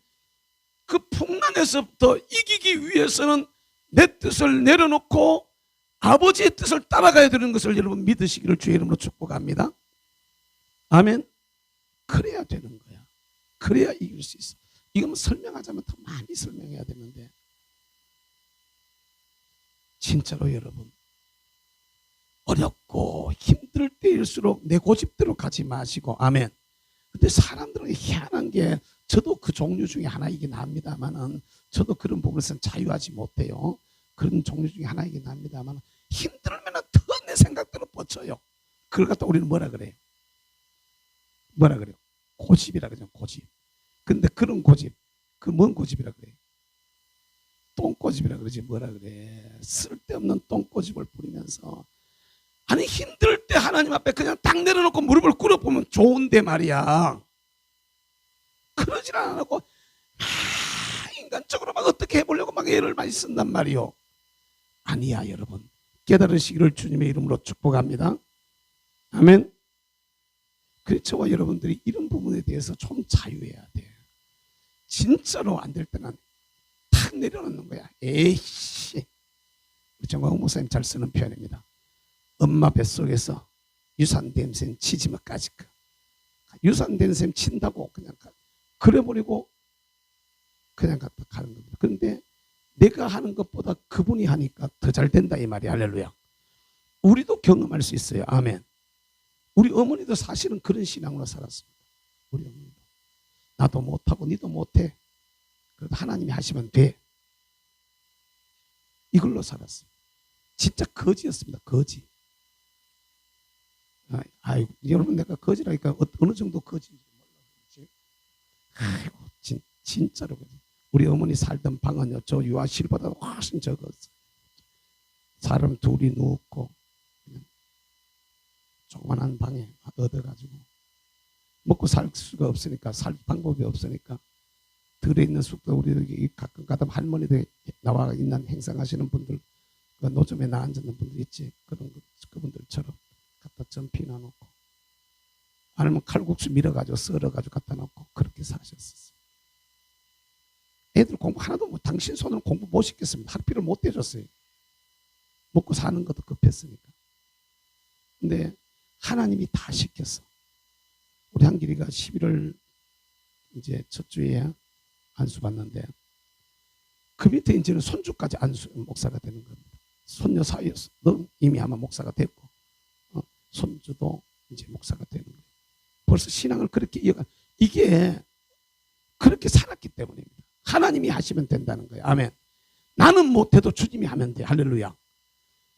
S1: 그 풍랑에서부터 이기기 위해서는 내 뜻을 내려놓고 아버지의 뜻을 따라가야 되는 것을 여러분 믿으시기를 주의 이름으로 축복합니다. 아멘. 그래야 되는 거야. 그래야 이길 수 있어. 이건 설명하자면 더 많이 설명해야 되는데, 진짜로 여러분, 어렵고 힘들 때일수록 내 고집대로 가지 마시고, 아멘. 근데 사람들은 희한한 게, 저도 그 종류 중에 하나이긴 합니다만은, 저도 그런 부분에서는 자유하지 못해요. 그런 종류 중에 하나이긴 합니다만, 힘들면 더 내 생각대로 뻗쳐요. 그걸 갖다 우리는 뭐라 그래요? 고집이라 그러죠. 고집. 근데 그런 고집, 그 뭔 고집이라 그래요? 똥고집이라 그러지. 뭐라 그래? 쓸데없는 똥고집을 부리면서, 아니 힘들 때 하나님 앞에 그냥 딱 내려놓고 무릎을 꿇어보면 좋은데 말이야. 그러질 않고 인간적으로 막 어떻게 해보려고 막 애를 많이 쓴단 말이요. 아니야. 여러분 깨달으시기를 주님의 이름으로 축복합니다. 아멘. 그래서 저와 여러분들이 이런 부분에 대해서 좀 자유해야 돼. 진짜로 안 될 때는 탁 내려놓는 거야. 에이씨. 우리 정광훈 목사님 잘 쓰는 표현입니다. 엄마 뱃속에서 유산된 셈 치지 마까지. 유산된 셈 친다고 그냥 그래버리고 그냥 갖다 가는 겁니다. 그런데 내가 하는 것보다 그분이 하니까 더 잘 된다 이 말이야. 할렐루야. 우리도 경험할 수 있어요. 아멘. 우리 어머니도 사실은 그런 신앙으로 살았습니다. 우리 어머니도. 나도 못하고 니도 못해. 그래도 하나님이 하시면 돼. 이걸로 살았습니다. 진짜 거지였습니다. 거지. 아이고, 여러분 내가 거지라니까 어느 정도 거지인지 몰라요. 아이고, 진짜로 거지. 우리 어머니 살던 방은요, 저 유아실보다 훨씬 적었어. 사람 둘이 누웠고 그냥 조그만한 방에 얻어가지고 먹고 살 수가 없으니까, 살 방법이 없으니까 들어있는 숙도, 우리 가끔 가다 할머니들 나와 있는 행상하시는 분들, 그 노점에 나 앉는 분들 있지, 그분들처럼 갖다 좀 비워놓고, 아니면 칼국수 밀어가지고 썰어가지고 갖다 놓고 그렇게 사셨었어요. 애들 공부 하나도 못, 당신 손으로 공부 못 시켰습니다. 학비를 못 대줬어요. 먹고 사는 것도 급했으니까. 근데 하나님이 다 시켰어. 우리 한길이가 11월 이제 첫 주에 안수 받는데, 그 밑에 이제는 손주까지 안수 목사가 되는 겁니다. 손녀 사이에서도 이미 아마 목사가 됐고, 손주도 이제 목사가 되는 거예요. 벌써 신앙을 그렇게 이어가, 이게 그렇게 살았기 때문입니다. 하나님이 하시면 된다는 거예요. 아멘. 나는 못해도 주님이 하면 돼. 할렐루야.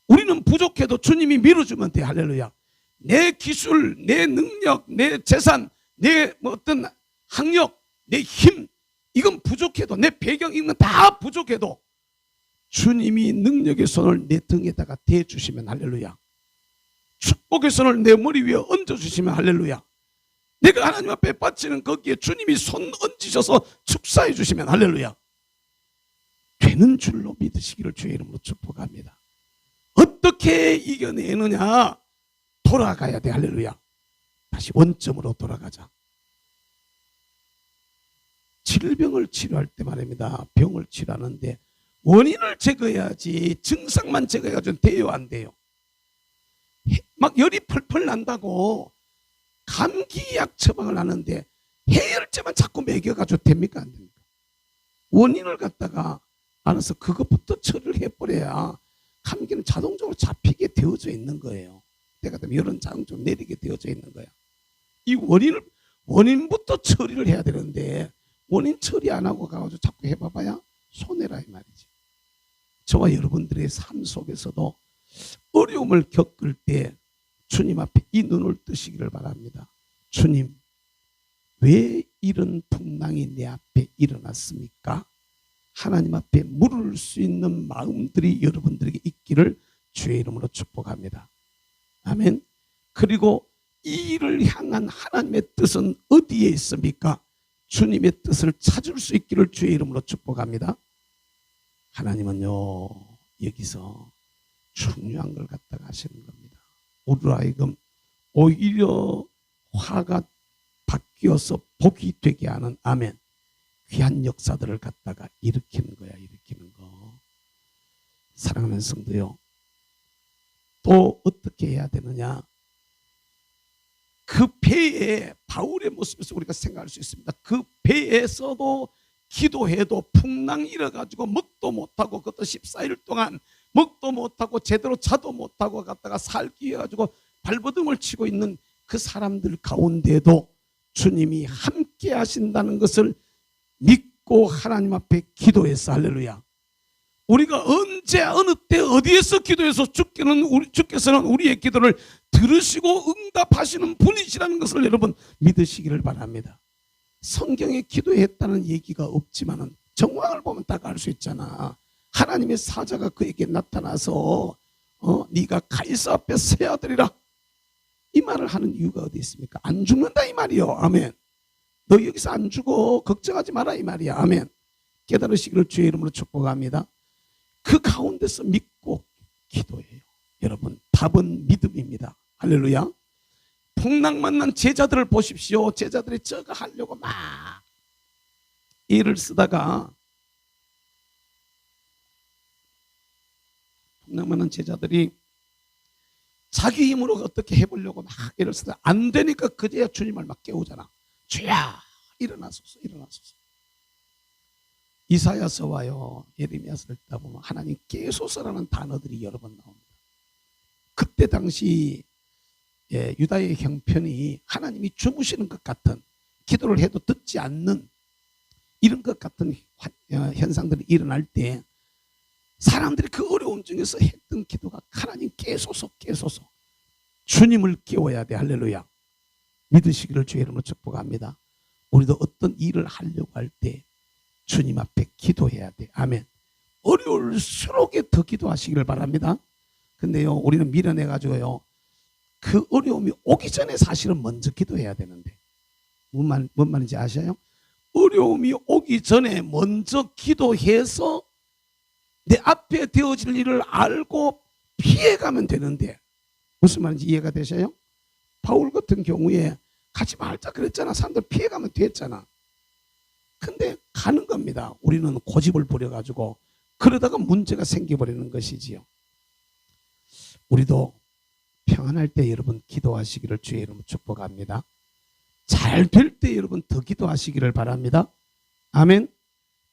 S1: 우리는 부족해도 주님이 밀어주면 돼. 할렐루야. 내 기술, 내 능력, 내 재산, 내 어떤 학력, 내 힘, 이건 부족해도, 내 배경, 이건 다 부족해도 주님이 능력의 손을 내 등에다가 대주시면 할렐루야. 축복의 손을 내 머리 위에 얹어주시면 할렐루야. 내가 하나님 앞에 바치는 거기에 주님이 손 얹으셔서 축사해 주시면 할렐루야. 되는 줄로 믿으시기를 주의 이름으로 축복합니다. 어떻게 이겨내느냐? 돌아가야 돼. 할렐루야. 다시 원점으로 돌아가자. 질병을 치료할 때 말입니다. 병을 치료하는데 원인을 제거해야지, 증상만 제거해가지고 돼요, 안 돼요? 막 열이 펄펄 난다고 감기약 처방을 하는데 해열제만 자꾸 먹여가지고 됩니까, 안 됩니까? 원인을 갖다가 알아서 그것부터 처리를 해버려야 감기는 자동적으로 잡히게 되어져 있는 거예요. 때가 되면 열은 자동적으로 내리게 되어져 있는 거야. 이 원인부터 처리를 해야 되는데, 원인 처리 안 하고 가가지고 자꾸 해봐봐야 손해라 이 말이지. 저와 여러분들의 삶 속에서도 어려움을 겪을 때 주님 앞에 이 눈을 뜨시기를 바랍니다. 주님, 왜 이런 풍랑이 내 앞에 일어났습니까? 하나님 앞에 물을 수 있는 마음들이 여러분들에게 있기를 주의 이름으로 축복합니다. 아멘. 그리고 이 일을 향한 하나님의 뜻은 어디에 있습니까? 주님의 뜻을 찾을 수 있기를 주의 이름으로 축복합니다. 하나님은요, 여기서 중요한 걸 갖다가 하시는 겁니다. 우리로 하여금 오히려 화가 바뀌어서 복이 되게 하는, 아멘, 귀한 역사들을 갖다가 일으키는 거야. 일으키는 거. 사랑하는 성도요, 또 어떻게 해야 되느냐? 그 배에, 바울의 모습에서 우리가 생각할 수 있습니다. 그 배에서도 기도해도 풍랑이 일어가지고 먹도 못하고, 그것도 14일 동안 먹도 못하고 제대로 자도 못하고 갔다가 살기 해가지고 발버둥을 치고 있는 그 사람들 가운데도 주님이 함께 하신다는 것을 믿고 하나님 앞에 기도해서, 할렐루야. 우리가 언제 어느 때 어디에서 기도해서 주께서는 우리의 기도를 들으시고 응답하시는 분이시라는 것을 여러분 믿으시기를 바랍니다. 성경에 기도했다는 얘기가 없지만은 정황을 보면 딱 알 수 있잖아. 하나님의 사자가 그에게 나타나서 네가 가이사 앞에 서야 되리라, 이 말을 하는 이유가 어디 있습니까? 안 죽는다 이 말이요. 아멘. 너 여기서 안 죽어, 걱정하지 마라 이 말이야. 아멘. 깨달으시기를 주의 이름으로 축복합니다. 그 가운데서 믿고 기도해요. 여러분, 답은 믿음입니다. 할렐루야. 풍랑 만난 제자들을 보십시오. 제자들이 저거 하려고 막 애를 쓰다가, 풍랑 만난 제자들이 자기 힘으로 어떻게 해보려고 막 애를 쓰다가 안 되니까 그제야 주님을 막 깨우잖아. 주야, 일어나소서, 일어나소서. 이사야서와요, 예레미야서를 읽다 보면 하나님 깨소서라는 단어들이 여러 번 나옵니다. 그때 당시 유다의 형편이 하나님이 주무시는 것 같은, 기도를 해도 듣지 않는 이런 것 같은 현상들이 일어날 때 사람들이 그 어려움 중에서 했던 기도가 하나님 깨소서 깨소서. 주님을 깨워야 돼. 할렐루야. 믿으시기를 주의 이름으로 축복합니다. 우리도 어떤 일을 하려고 할 때 주님 앞에 기도해야 돼. 아멘. 어려울수록 더 기도하시기를 바랍니다. 근데요, 우리는 미련해가지고요, 그 어려움이 오기 전에 사실은 먼저 기도해야 되는데, 뭔 말인지 아셔요? 어려움이 오기 전에 먼저 기도해서 내 앞에 되어질 일을 알고 피해가면 되는데, 무슨 말인지 이해가 되셔요? 바울 같은 경우에 가지 말자 그랬잖아. 사람들 피해가면 됐잖아. 근데 가는 겁니다. 우리는 고집을 부려가지고 그러다가 문제가 생겨버리는 것이지요. 우리도 평안할 때 여러분 기도하시기를 주의 이름으로 축복합니다. 잘 될 때 여러분 더 기도하시기를 바랍니다. 아멘.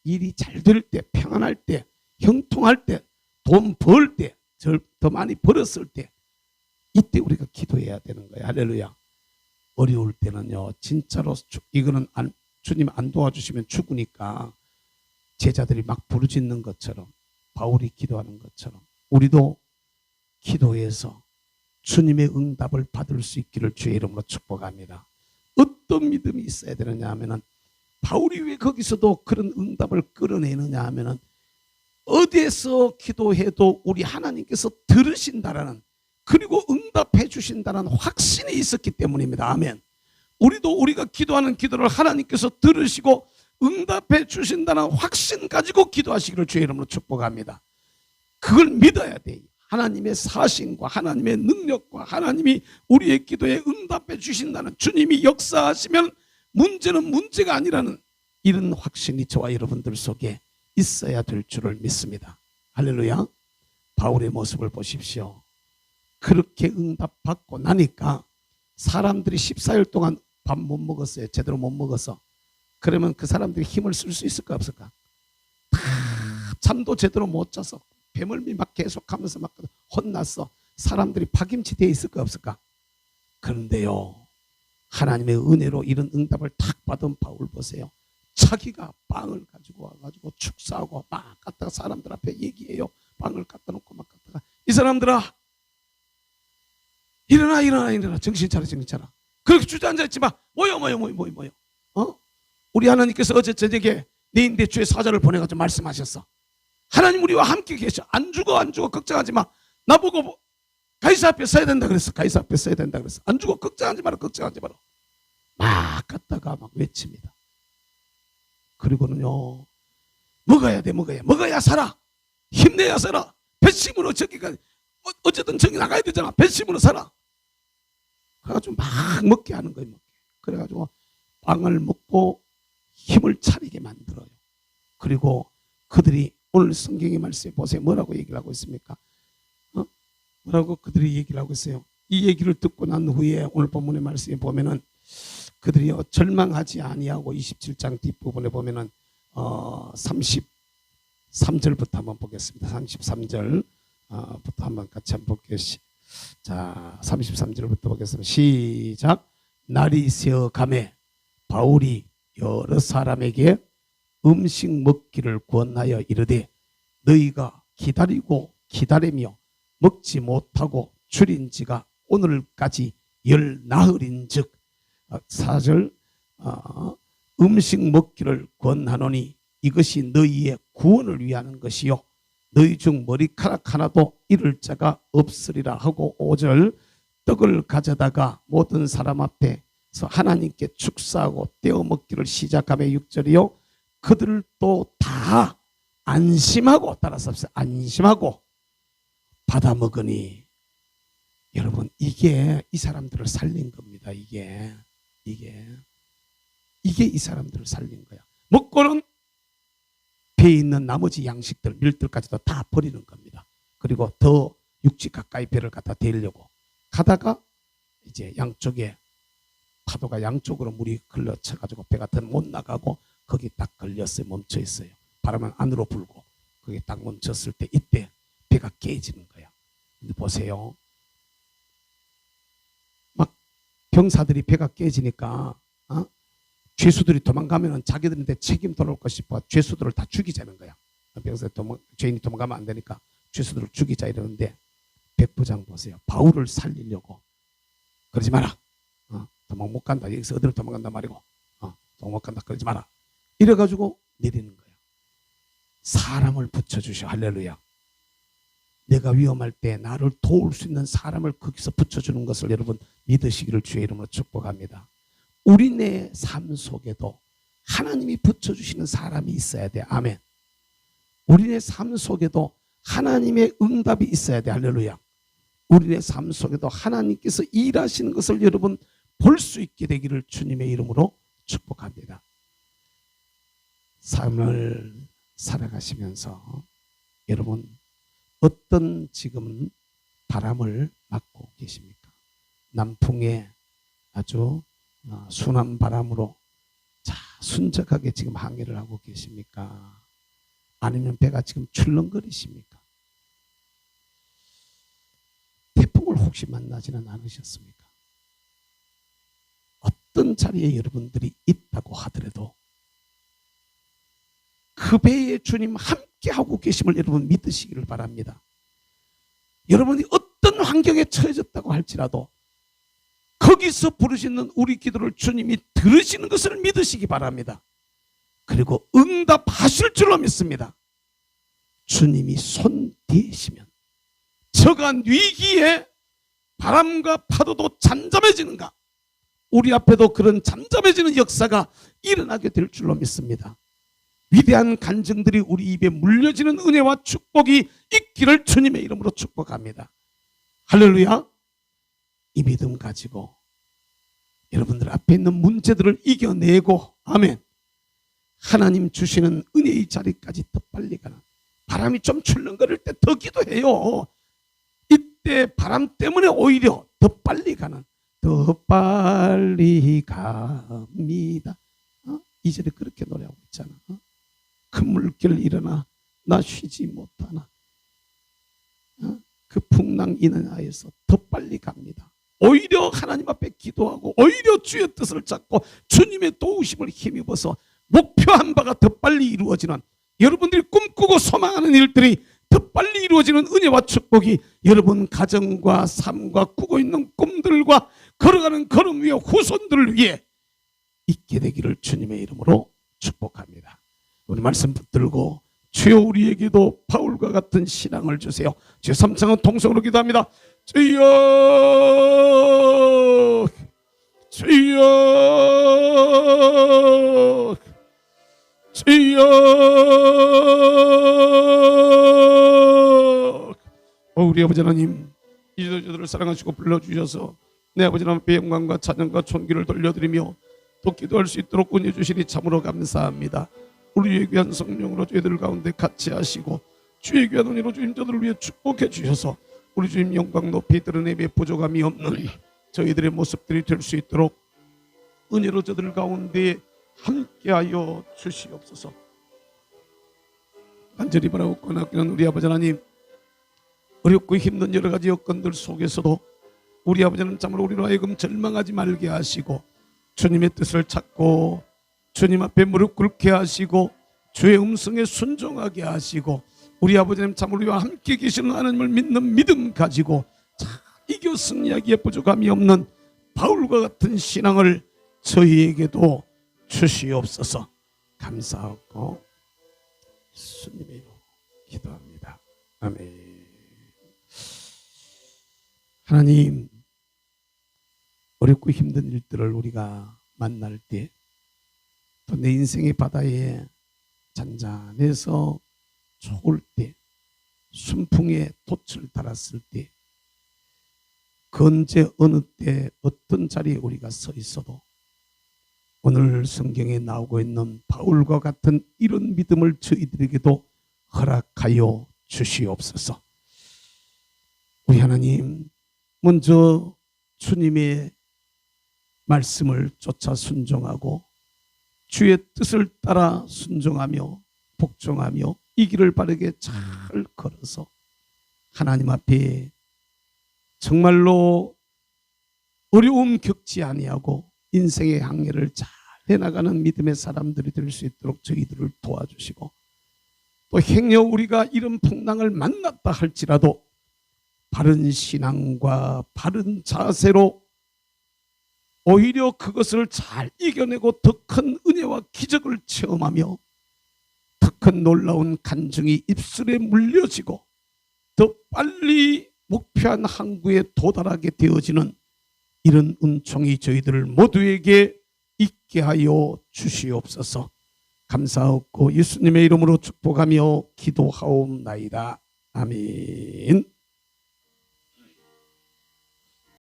S1: 일이 잘 될 때, 평안할 때, 형통할 때, 돈 벌 때, 더 많이 벌었을 때, 이때 우리가 기도해야 되는 거예요. 할렐루야. 어려울 때는요, 진짜로 이거는 주님 안 도와주시면 죽으니까 제자들이 막 부르짖는 것처럼, 바울이 기도하는 것처럼 우리도 기도해서 주님의 응답을 받을 수 있기를 주의 이름으로 축복합니다. 어떤 믿음이 있어야 되느냐 하면은, 바울이 왜 거기서도 그런 응답을 끌어내느냐 하면은, 어디에서 기도해도 우리 하나님께서 들으신다라는, 그리고 응답해 주신다는 확신이 있었기 때문입니다. 아멘. 우리도 우리가 기도하는 기도를 하나님께서 들으시고 응답해 주신다는 확신 가지고 기도하시기를 주의 이름으로 축복합니다. 그걸 믿어야 돼. 하나님의 사신과 하나님의 능력과 하나님이 우리의 기도에 응답해 주신다는, 주님이 역사하시면 문제는 문제가 아니라는 이런 확신이 저와 여러분들 속에 있어야 될 줄을 믿습니다. 할렐루야. 바울의 모습을 보십시오. 그렇게 응답받고 나니까 사람들이 14일 동안 밥 못 먹었어요. 제대로 못 먹어서. 그러면 그 사람들이 힘을 쓸 수 있을까 없을까? 잠도 제대로 못 자서 배멀미 막 계속하면서 막 혼났어. 사람들이 파김치되어 있을까 없을까? 그런데요, 하나님의 은혜로 이런 응답을 탁 받은 바울 보세요. 자기가 빵을 가지고 와가지고 축사하고 막 갖다가 사람들 앞에 얘기해요. 빵을 갖다 놓고 막 갖다가, 이 사람들아 일어나 정신 차려 정신 차려. 그렇게 주저앉아 있지 마. 모여. 우리 하나님께서 어제 저녁에 내인대 주의 사자를 보내가지고 말씀하셨어. 하나님 우리와 함께 계셔. 안 죽어 걱정하지 마. 나보고 가이사 앞에 서야 된다 그랬어. 가이사 앞에 서야 된다 그랬어. 안 죽어 걱정하지 마라. 막 갔다가 막 외칩니다. 그리고는요, 먹어야 살아. 힘내야 살아. 배심으로 저기가 어쨌든 저기 나가야 되잖아. 배심으로 살아. 그래가지고 막 먹게 하는 거예요. 그래가지고 빵을 먹고 힘을 차리게 만들어요. 그리고 그들이 오늘 성경의 말씀에 보세요. 뭐라고 얘기를 하고 있습니까? 뭐라고 그들이 얘기를 하고 있어요. 이 얘기를 듣고 난 후에 오늘 본문의 말씀에 보면은 그들이요 절망하지 아니하고 27장 뒷부분에 보면은 33절부터 한번 보겠습니다. 33절부터 한번 같이 한번 볼게요. 자, 33절부터 보겠습니다. 시작. 날이 새어가매 바울이 여러 사람에게 음식 먹기를 권하여 이르되 너희가 기다리고 기다리며 먹지 못하고 줄인 지가 오늘까지 열 나흘인즉, 4절 음식 먹기를 권하노니 이것이 너희의 구원을 위하는 것이요 너희 중 머리카락 하나도 잃을 자가 없으리라 하고, 5절 떡을 가져다가 모든 사람 앞에서 하나님께 축사하고 떼어 먹기를 시작하며, 6절이요 그들도 다 안심하고, 따라서 안심하고 받아 먹으니. 여러분, 이게 이 사람들을 살린 겁니다. 이게 이 사람들을 살린 거야. 먹고는 배에 있는 나머지 양식들, 밀들까지도 다 버리는 겁니다. 그리고 더 육지 가까이 배를 갖다 대려고 가다가 이제 양쪽에 파도가 양쪽으로 물이 걸러쳐가지고 배가 더 못 나가고 거기 딱 걸렸어요. 멈춰 있어요. 바람은 안으로 불고 거기 딱 멈췄을 때 이때 배가 깨지는 거야. 근데 보세요. 막 병사들이 배가 깨지니까 죄수들이 도망가면은 자기들한테 책임 돌아올 것 싶어 죄수들을 다 죽이자는 거야. 병사에 죄인이 도망가면 안 되니까 죄수들을 죽이자 이러는데 백부장 보세요. 바울을 살리려고 그러지 마라. 도망 못 간다. 여기서 어디로 도망간다 말이고 도망 못 간다. 그러지 마라. 이래가지고 내리는 거예요. 사람을 붙여주셔. 할렐루야. 내가 위험할 때 나를 도울 수 있는 사람을 거기서 붙여주는 것을 여러분 믿으시기를 주의 이름으로 축복합니다. 우리네 삶 속에도 하나님이 붙여주시는 사람이 있어야 돼. 아멘. 우리네 삶 속에도 하나님의 응답이 있어야 돼. 할렐루야. 우리네 삶 속에도 하나님께서 일하시는 것을 여러분 볼 수 있게 되기를 주님의 이름으로 축복합니다. 삶을 살아가시면서 여러분 어떤 지금 바람을 맞고 계십니까? 남풍에 아주 순한 바람으로 순적하게 지금 항해를 하고 계십니까? 아니면 배가 지금 출렁거리십니까? 태풍을 혹시 만나지는 않으셨습니까? 어떤 자리에 여러분들이 있다고 하더라도 그 배에 주님 함께하고 계심을 여러분 믿으시기를 바랍니다. 여러분이 어떤 환경에 처해졌다고 할지라도 거기서 부르시는 우리 기도를 주님이 들으시는 것을 믿으시기 바랍니다. 그리고 응답하실 줄로 믿습니다. 주님이 손 대시면 저간 위기에 바람과 파도도 잠잠해지는가? 우리 앞에도 그런 잠잠해지는 역사가 일어나게 될 줄로 믿습니다. 위대한 간증들이 우리 입에 물려지는 은혜와 축복이 있기를 주님의 이름으로 축복합니다. 할렐루야. 이 믿음 가지고 여러분들 앞에 있는 문제들을 이겨내고 아멘. 하나님 주시는 은혜의 자리까지 더 빨리 가는, 바람이 좀 출렁거릴 때 더 기도해요. 이때 바람 때문에 오히려 더 빨리 가는, 더 빨리 갑니다. 이절에 그렇게 노래하고 있잖아. 큰 물결 일어나 나 쉬지 못하나. 그 풍랑 인하에서 더 빨리 갑니다. 오히려 하나님 앞에 기도하고 오히려 주의 뜻을 잡고 주님의 도우심을 힘입어서 목표한 바가 더 빨리 이루어지는, 여러분들이 꿈꾸고 소망하는 일들이 더 빨리 이루어지는 은혜와 축복이 여러분 가정과 삶과 꾸고 있는 꿈들과 걸어가는 걸음 위에 후손들을 위해 있게 되기를 주님의 이름으로 축복합니다. 우리 말씀 붙들고 주여 우리에게도 바울과 같은 신앙을 주세요. 주여 3창은 통성으로 기도합니다. 주여 주여 주여. 우리 아버지 하나님, 이제들을 사랑하시고 불러주셔서 내 아버지 하나님 앞에 영광과 찬양과 존귀를 돌려드리며 또 기도할 수 있도록 은혜 주시니 참으로 감사합니다. 우리의 귀한 성령으로 저희들 가운데 같이 하시고 주의 귀한 은혜로 주님 저들을 위해 축복해 주셔서 우리 주님 영광 높이 드러내며 부족함이 없는 저희들의 모습들이 될 수 있도록 은혜로 저들 가운데 함께하여 주시옵소서. 간절히 바라고 권하기는 우리 아버지 하나님, 어렵고 힘든 여러 가지 여건들 속에서도 우리 아버지는 참으로 우리로 하여금 절망하지 말게 하시고 주님의 뜻을 찾고 주님 앞에 무릎 꿇게 하시고 주의 음성에 순종하게 하시고 우리 아버지는 참 우리와 함께 계시는 하나님을 믿는 믿음 가지고 잘 이겨 승리하기에 부족함이 없는 바울과 같은 신앙을 저희에게도 주시옵소서. 감사하고 예수님의 이름으로 기도합니다. 아멘. 하나님, 어렵고 힘든 일들을 우리가 만날 때, 또 내 인생의 바다에 잔잔해서 좋을 때, 순풍에 돛을 달았을 때, 그 언제 어느 때 어떤 자리에 우리가 서 있어도 오늘 성경에 나오고 있는 바울과 같은 이런 믿음을 저희들에게도 허락하여 주시옵소서. 우리 하나님, 먼저 주님의 말씀을 쫓아 순종하고 주의 뜻을 따라 순종하며 복종하며 이 길을 바르게 잘 걸어서 하나님 앞에 정말로 어려움 겪지 아니하고 인생의 항해를 잘 해나가는 믿음의 사람들이 될 수 있도록 저희들을 도와주시고 또 행여 우리가 이런 풍랑을 만났다 할지라도 바른 신앙과 바른 자세로 오히려 그것을 잘 이겨내고 더 큰 은혜와 기적을 체험하며 더 큰 놀라운 간증이 입술에 물려지고 더 빨리 목표한 항구에 도달하게 되어지는 이런 은총이 저희들 모두에게 있게 하여 주시옵소서. 감사하고 예수님의 이름으로 축복하며 기도하옵나이다. 아멘.